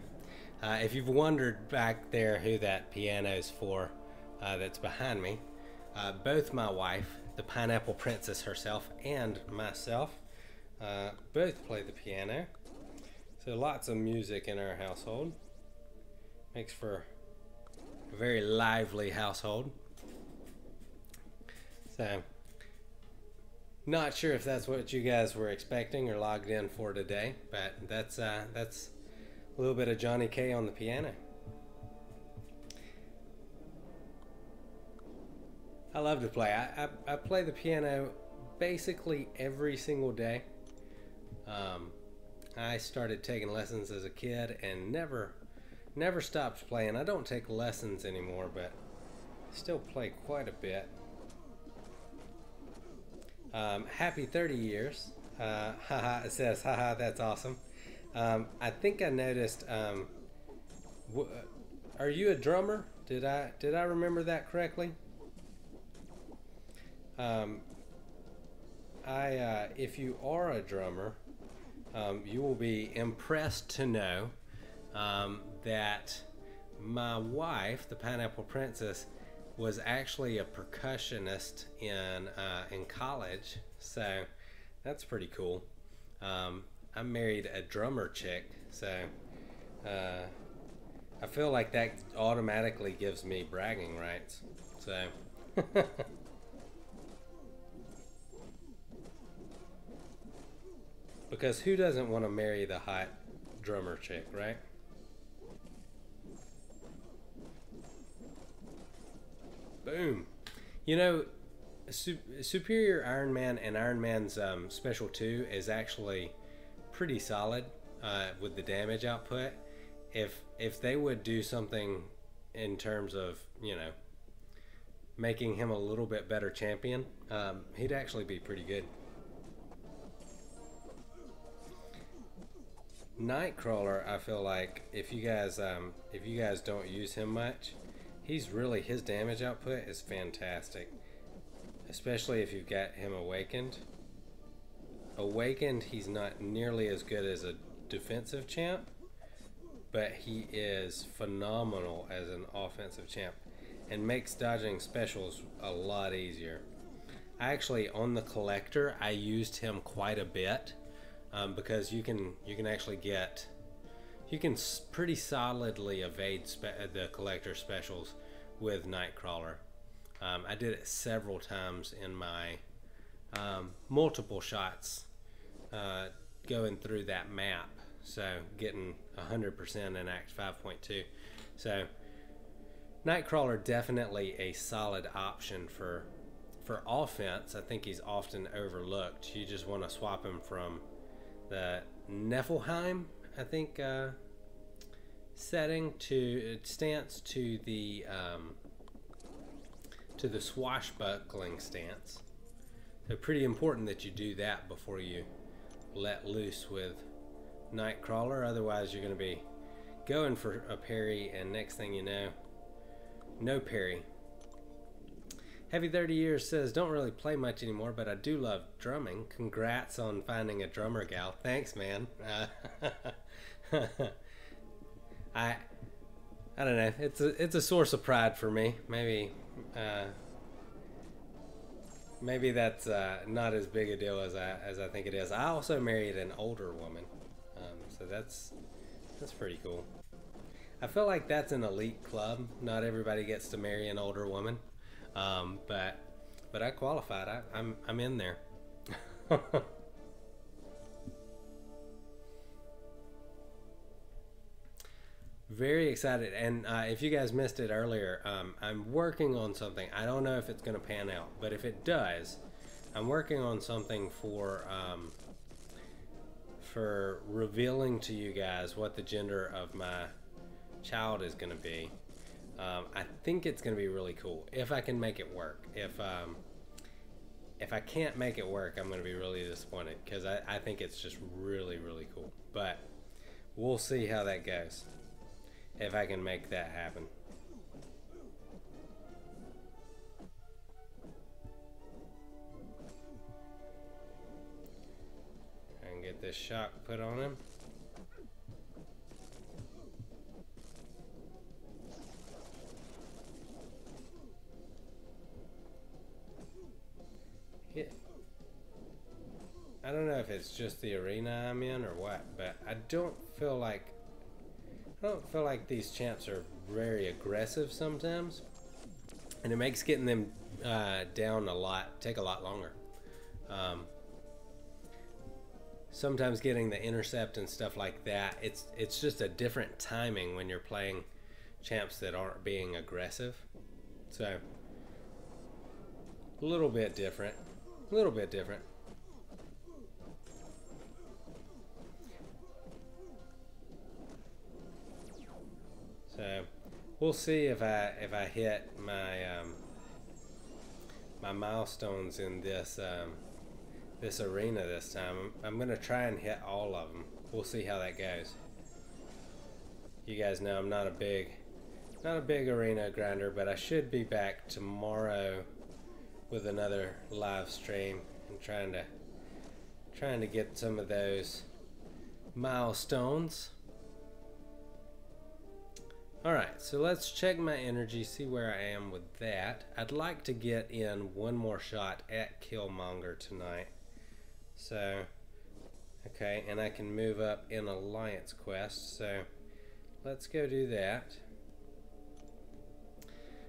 if you've wondered back there who that piano is for, that's behind me, both my wife, the Pineapple Princess herself, and myself both play the piano. So lots of music in our household. Makes for a very lively household. So, not sure if that's what you guys were expecting or logged in for today, but that's a little bit of Johnny K on the piano. I love to play. I play the piano basically every single day. I started taking lessons as a kid and never stopped playing. I don't take lessons anymore, but still play quite a bit. Happy 30 years. Haha, it says, haha, that's awesome. I think I noticed, are you a drummer? Did I remember that correctly? If you are a drummer, you will be impressed to know that my wife, the Pineapple Princess, was actually a percussionist in college. So that's pretty cool. I married a drummer chick, so I feel like that automatically gives me bragging rights. So because who doesn't want to marry the hot drummer chick, right? Boom. You know, Superior Iron Man and Iron Man's Special 2 is actually pretty solid with the damage output. If they would do something in terms of, you know, making him a little bit better champion, he'd actually be pretty good. Nightcrawler, I feel like if you guys don't use him much, his damage output is fantastic, especially if you've got him awakened. Awakened, he's not nearly as good as a defensive champ, but he is phenomenal as an offensive champ and makes dodging specials a lot easier. I actually, on the collector, I used him quite a bit because you can actually get, you can pretty solidly evade the collector specials with Nightcrawler. I did it several times in my multiple shots going through that map, so getting 100% in Act 5.2. So Nightcrawler definitely a solid option for offense. I think he's often overlooked. You just want to swap him from the Niflheim, I think, setting to stance to the swashbuckling stance. So pretty important that you do that before you let loose with Nightcrawler. Otherwise, you're going to be going for a parry, and next thing you know, no parry. Heavy 30 Years says, don't really play much anymore, but I do love drumming. Congrats on finding a drummer gal. Thanks, man. I don't know. It's a source of pride for me. Maybe that's not as big a deal as I think it is. I also married an older woman, so that's pretty cool. I feel like that's an elite club. Not everybody gets to marry an older woman, but I qualified. I'm in there. Very excited, and if you guys missed it earlier, I'm working on something. I don't know if it's going to pan out, but if it does, I'm working on something for revealing to you guys what the gender of my child is going to be. I think it's going to be really cool if I can make it work. If I can't make it work, I'm going to be really disappointed, because I think it's just really, really cool. But we'll see how that goes, if I can make that happen. And get this shock put on him. I don't know if it's just the arena I'm in or what, but I don't feel like these champs are very aggressive sometimes, and it makes getting them down take a lot longer. Sometimes getting the intercept and stuff like that, it's just a different timing when you're playing champs that aren't being aggressive. So a little bit different. So we'll see if I hit my my milestones in this this arena this time. I'm gonna try and hit all of them. We'll see how that goes. You guys know I'm not a big arena grinder, but I should be back tomorrow with another live stream and trying to get some of those milestones. Alright, so let's check my energy, see where I am with that. I'd like to get in one more shot at Killmonger tonight. So, okay, and I can move up in Alliance Quest, so let's go do that.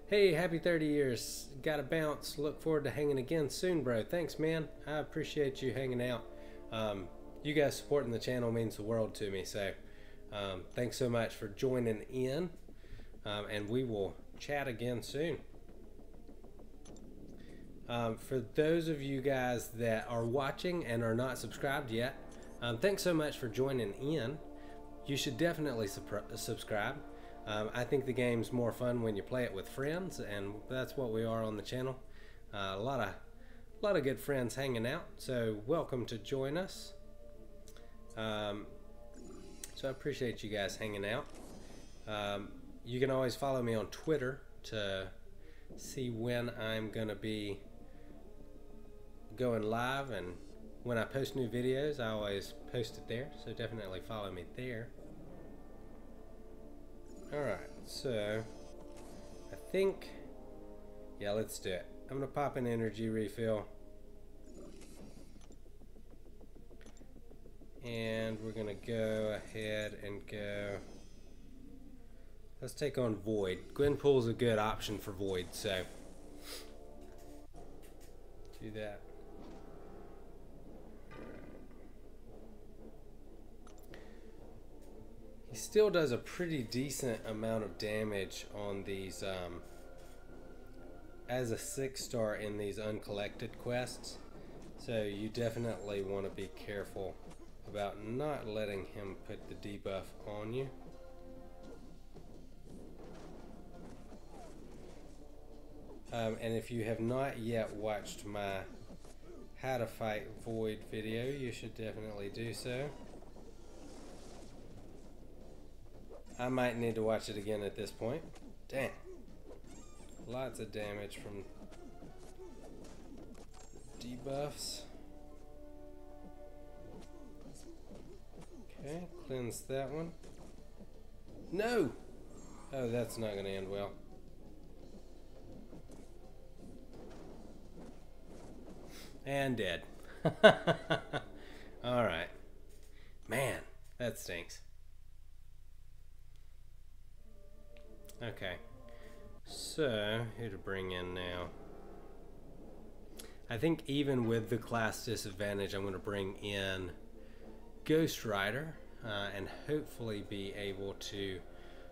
Hey, happy 30 years. Gotta bounce. Look forward to hanging again soon, bro. Thanks, man. I appreciate you hanging out. You guys supporting the channel means the world to me, so thanks so much for joining in. And we will chat again soon. For those of you guys that are watching and are not subscribed yet, thanks so much for joining in. You should definitely subscribe. I think the game's more fun when you play it with friends, and that's what we are on the channel. A lot of good friends hanging out, so welcome to join us. So I appreciate you guys hanging out. You can always follow me on Twitter to see when I'm gonna be going live, and when I post new videos I always post it there, so definitely follow me there. Alright, so I think, yeah, let's do it. I'm gonna pop an energy refill, and we're gonna go ahead and go, let's take on Void. Gwenpool's a good option for Void, so do that. He still does a pretty decent amount of damage on these, as a 6-star in these uncollected quests. So you definitely want to be careful about not letting him put the debuff on you. And if you have not yet watched my How to Fight Void video, you should definitely do so. I might need to watch it again at this point. Damn. Lots of damage from debuffs. Okay, cleanse that one. No! Oh, that's not going to end well. And dead. Alright. Man, that stinks. Okay. So, who to bring in now? I think even with the class disadvantage, I'm going to bring in Ghost Rider, and hopefully be able to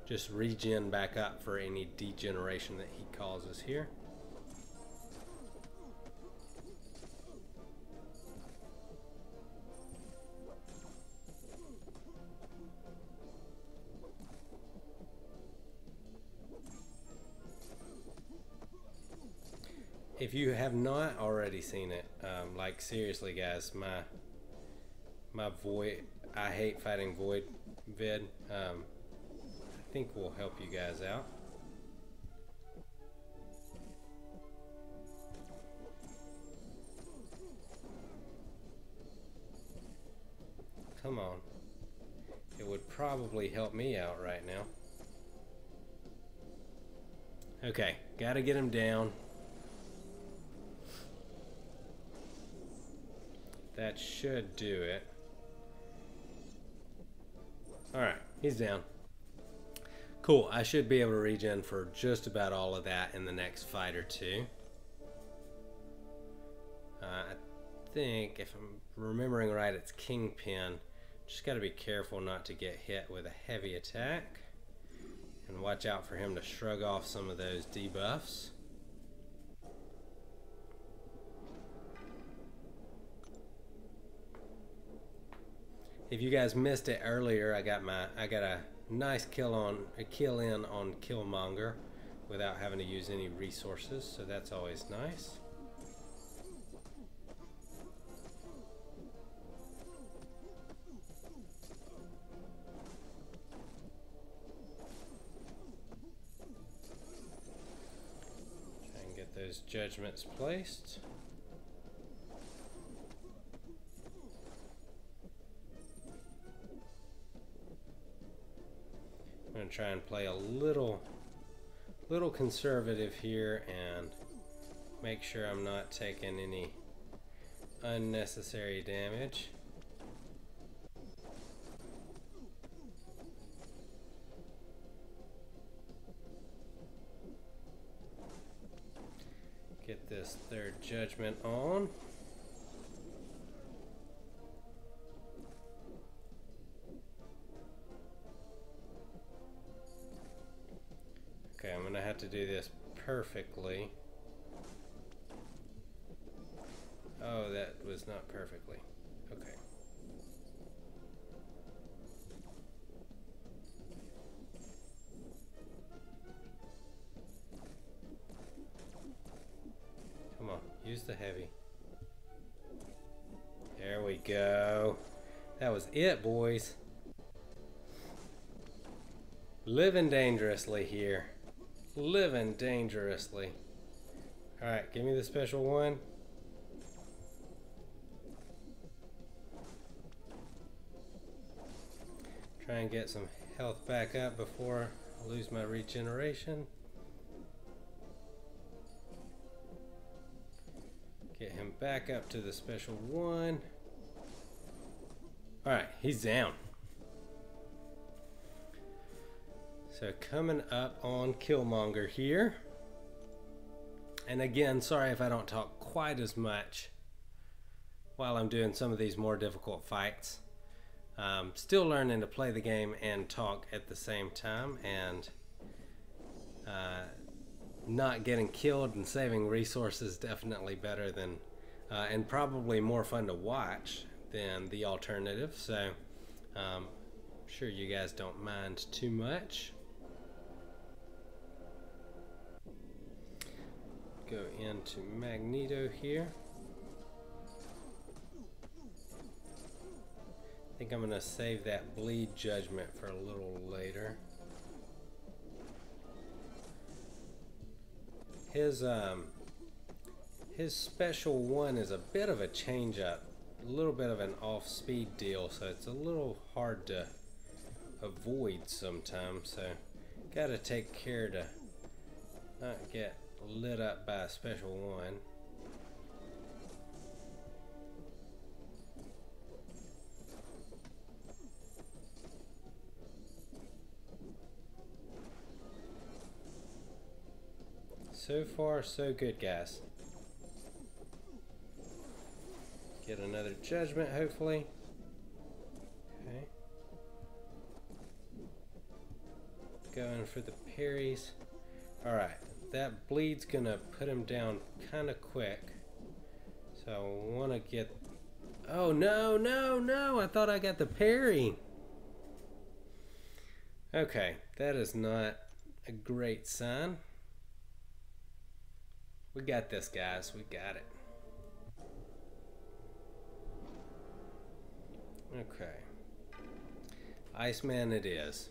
just regen back up for any degeneration that he causes here. If you have not already seen it, like seriously guys, my Void, I hate fighting Void vid, I think will help you guys out. Come on. It would probably help me out right now. Okay, gotta get him down. That should do it. Alright, he's down. Cool, I should be able to regen for just about all of that in the next fight or two. I think, if I'm remembering right, it's Kingpin. Just got to be careful not to get hit with a heavy attack. And watch out for him to shrug off some of those debuffs. If you guys missed it earlier, I got a nice kill in on Killmonger without having to use any resources, so that's always nice. Try and get those judgments placed. I'm going to try and play a little conservative here and make sure I'm not taking any unnecessary damage. Get this third judgment on. Okay, I'm gonna have to do this perfectly. Oh, that was not perfectly. Okay. Come on, use the heavy. There we go. That was it, boys. Living dangerously here. Living dangerously. Alright, give me the special one. Try and get some health back up before I lose my regeneration. Get him back up to the special one. Alright, he's down. So coming up on Killmonger here. And again, sorry if I don't talk quite as much while I'm doing some of these more difficult fights. Still learning to play the game and talk at the same time, and not getting killed and saving resources definitely better than and probably more fun to watch than the alternative. So I'm sure you guys don't mind too much. Go into Magneto here. I think I'm gonna save that bleed judgment for a little later. His special one is a bit of a change up, a little bit of an off speed deal, so it's a little hard to avoid sometimes. So gotta take care to not get lit up by a special one. So far, so good, guys. Get another judgment, hopefully. Okay. Going for the parries. Alright, that bleed's gonna put him down kind of quick. So I want to get... Oh, no, no, no! I thought I got the parry. Okay, that is not a great sign. We got this, guys. We got it. Okay. Iceman it is.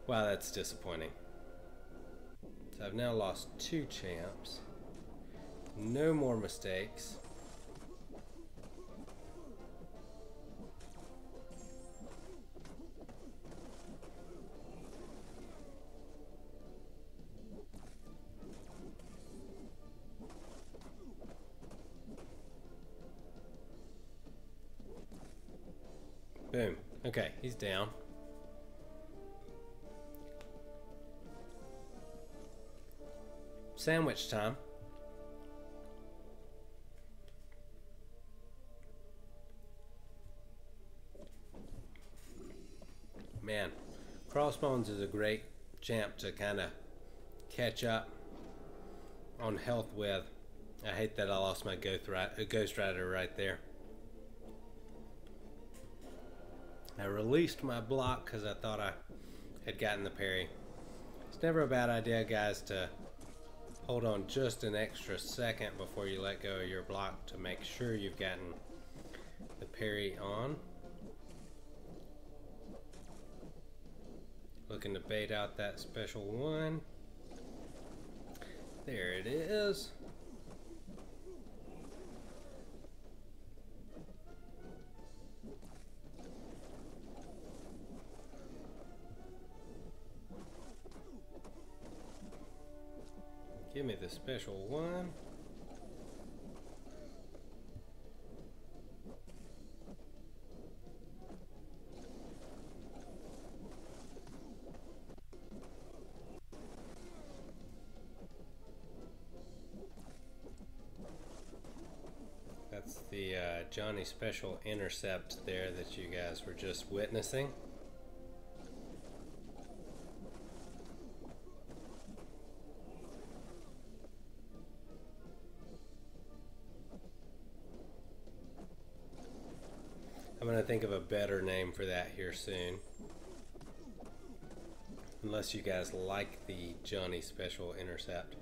Wow, that's disappointing. So I've now lost 2 champs. No more mistakes. Boom. Okay, he's down. Sandwich time. Man, Crossbones is a great champ to kind of catch up on health with. I hate that I lost my Ghost Rider right there. I released my block because I thought I had gotten the parry. It's never a bad idea, guys, to hold on just an extra second before you let go of your block to make sure you've gotten the parry on. Looking to bait out that special one. There it is. Give me the special one. That's the Johnny special intercept there that you guys were just witnessing. I'm going to think of a better name for that here soon. Unless you guys like the Johnny special intercept.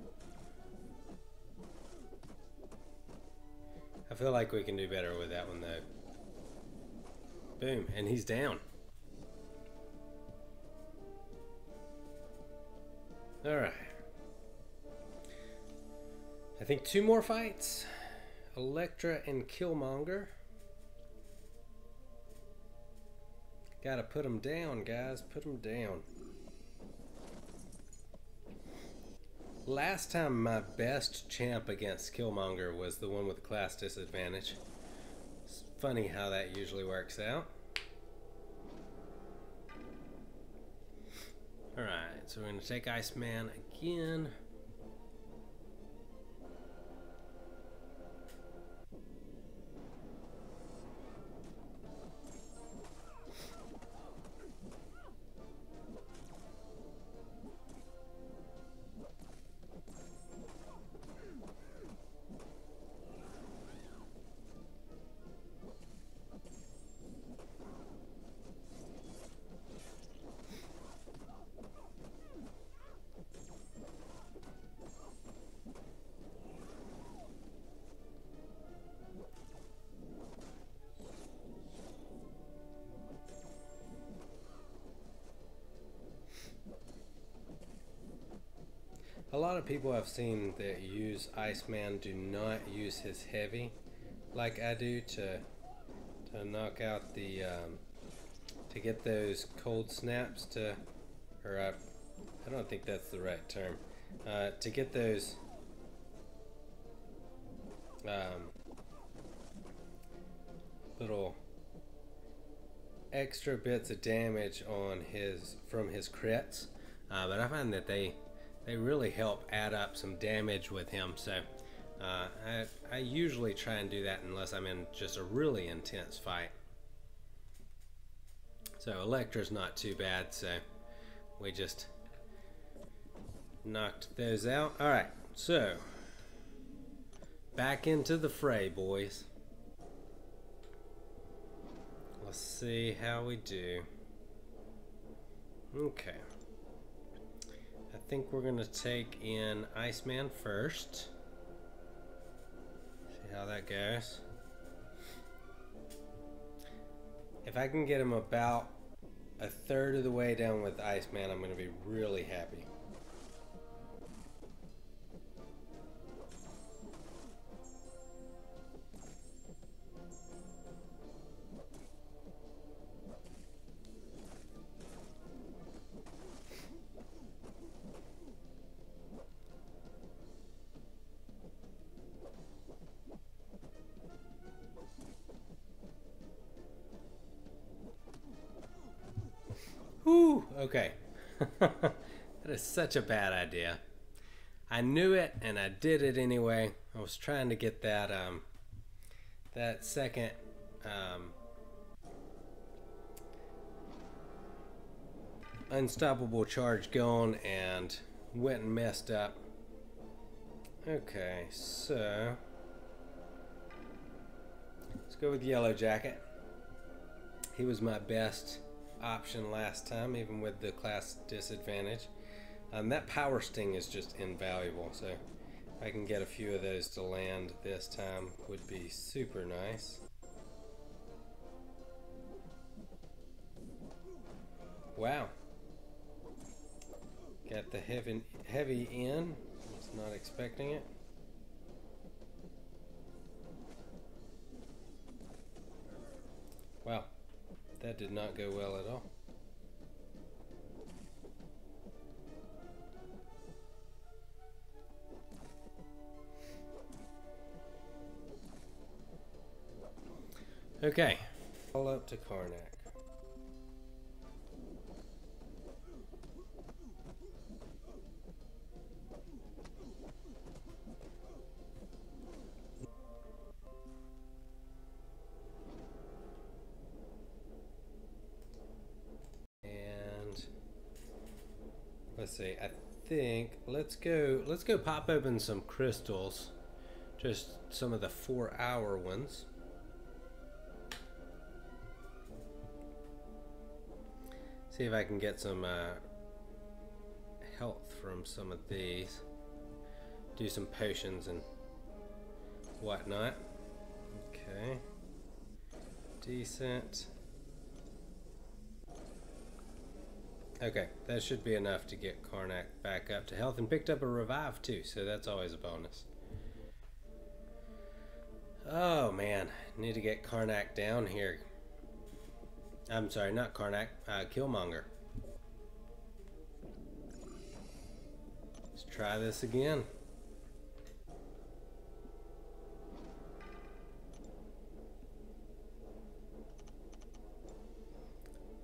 I feel like we can do better with that one though. Boom, and he's down. Alright. I think 2 more fights. Elektra and Killmonger. Gotta put him down, guys. Put him down. Last time my best champ against Killmonger was the one with the class disadvantage. It's funny how that usually works out. Alright, so we're going to take Iceman again. A lot of people I've seen that use Iceman do not use his heavy like I do to knock out the to get those cold snaps to, or I don't think that's the right term, to get those little extra bits of damage on from his crits, but I find that they really help add up some damage with him, so I usually try and do that unless I'm in just a really intense fight. So Elektra's not too bad, so we just knocked those out. Alright, so back into the fray, boys. Let's see how we do. Okay. I think we're going to take in Iceman first. See how that goes. If I can get him about a third of the way down with Iceman, I'm going to be really happy. Whew, okay. That is such a bad idea. I knew it and I did it anyway. I was trying to get that that second unstoppable charge going and went and messed up. Okay, so let's go with Yellow Jacket. He was my best option last time, even with the class disadvantage. That power sting is just invaluable, so if I can get a few of those to land this time would be super nice. Wow, got the heavy in. Was not expecting it. Wow, that did not go well at all. Okay, all up to Karnak. Let's see, I think let's go pop open some crystals, just some of the 4-hour ones. See if I can get some health from some of these. Do some potions and whatnot. Okay, decent. Okay, that should be enough to get Karnak back up to health, and picked up a revive too, so that's always a bonus. Oh man, need to get Karnak down here. I'm sorry, not Karnak, Killmonger. Let's try this again.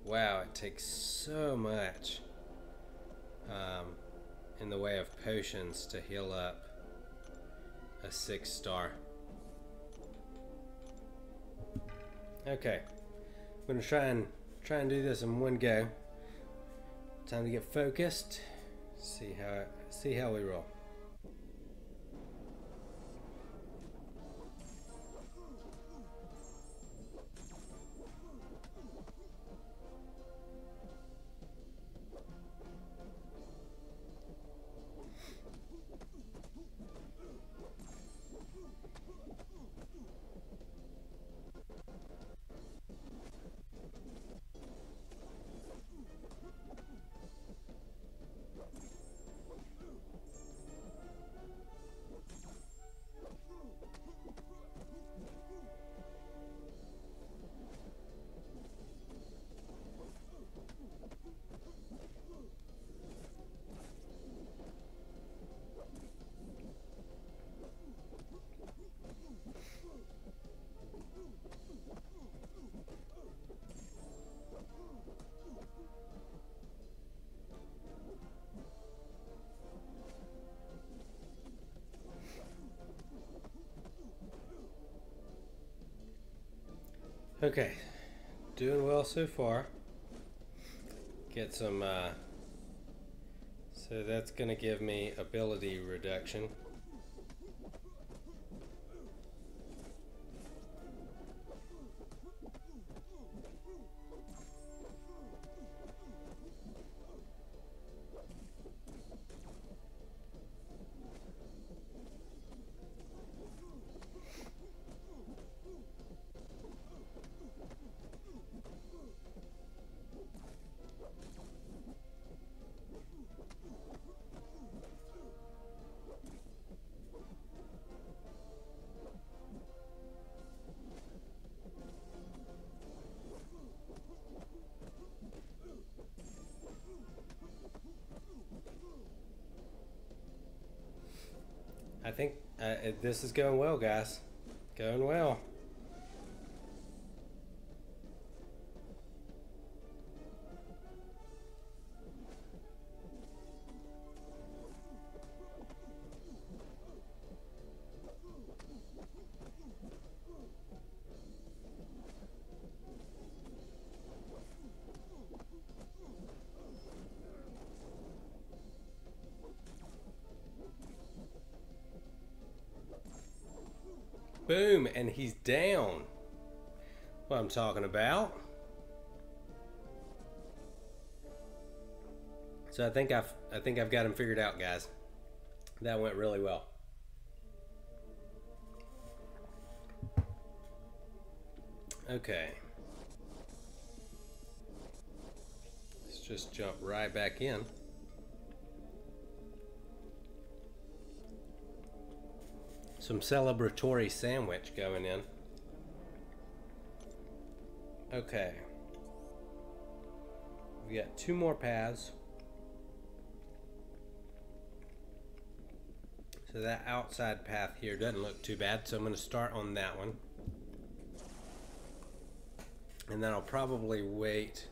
Wow, it takes so much in the way of potions to heal up a 6-star. Okay, I'm gonna try and do this in one go. Time to get focused. See how we roll. Okay, doing well so far. Get some, so that's gonna give me ability reduction. I think this is going well, guys. Going well. Boom, and he's down. What I'm talking about. So I think I've got him figured out, guys. That went really well. Okay. Let's just jump right back in. Some celebratory sandwich going in. Okay. We got 2 more paths. So that outside path here doesn't look too bad, so I'm going to start on that one. And then I'll probably wait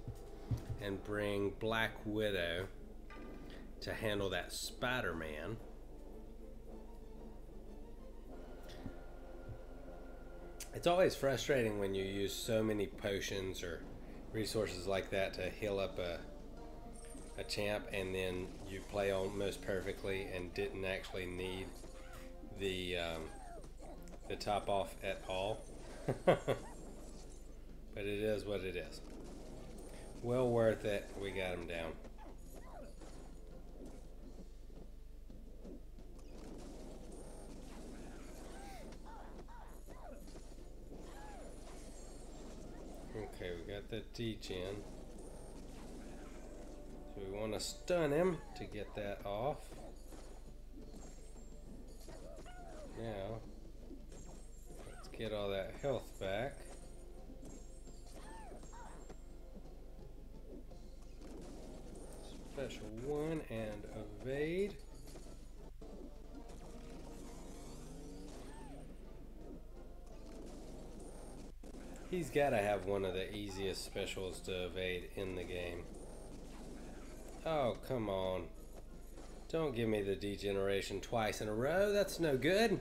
and bring Black Widow to handle that Spider-Man. It's always frustrating when you use so many potions or resources like that to heal up a champ, and then you play almost perfectly and didn't actually need the top off at all. But it is what it is. Well worth it. We got him down. Okay, we got the D-Gen. So want to stun him to get that off. Now, let's get all that health back. Special 1 and evade. He's got to have one of the easiest specials to evade in the game. Oh, come on. Don't give me the degeneration twice in a row. That's no good.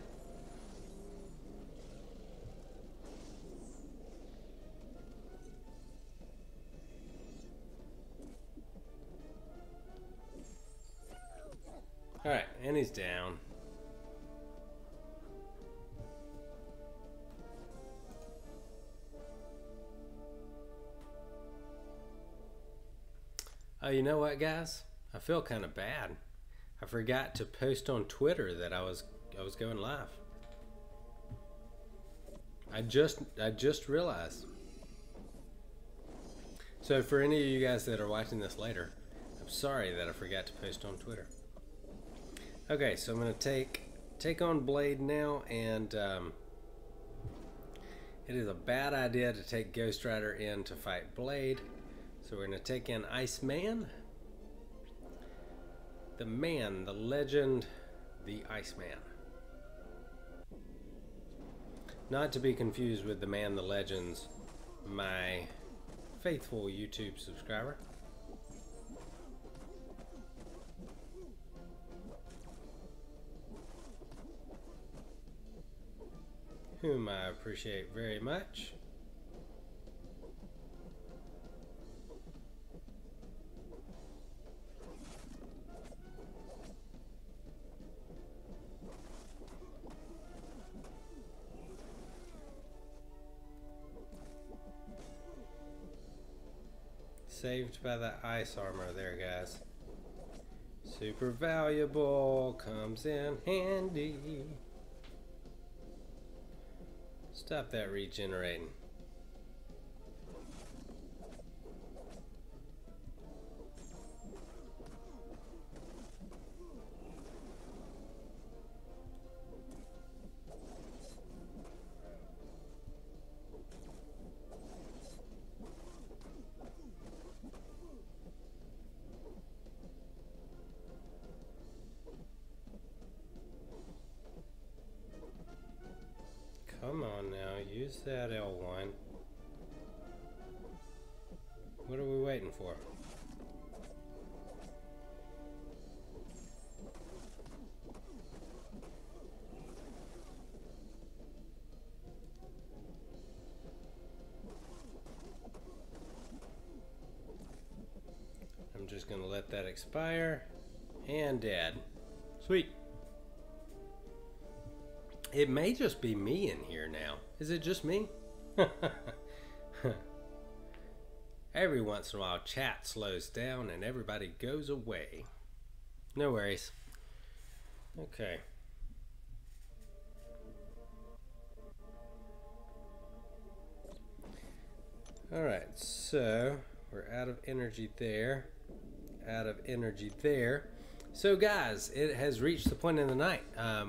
Alright, and he's down. Oh, you know what, guys? I feel kind of bad. I forgot to post on Twitter that I was going live. I just realized. So for any of you guys that are watching this later, I'm sorry that I forgot to post on Twitter. Okay, so I'm gonna take on Blade now, and it is a bad idea to take Ghost Rider in to fight Blade. So we're gonna take in Iceman. The man, the legend, the Iceman. Not to be confused with the man, the legends, my faithful YouTube subscriber. Whom I appreciate very much. Saved by the ice armor there, guys. Super valuable, comes in handy. Stop that regenerating. Come on now, use that L1. What are we waiting for? I'm just gonna let that expire. And dead. Sweet. It may just be me in here now. Is it just me? Every once in a while, chat slows down and everybody goes away. No worries. Okay. Alright, so we're out of energy there. Out of energy there. So guys, it has reached the point in the night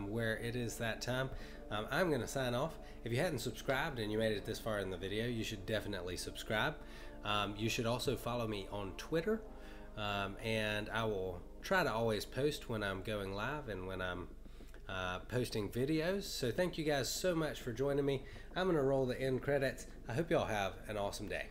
where it is that time. I'm going to sign off. If you hadn't subscribed and you made it this far in the video, you should definitely subscribe. You should also follow me on Twitter, and I will try to always post when I'm going live and when I'm posting videos. So thank you guys so much for joining me. I'm going to roll the end credits. I hope y'all have an awesome day.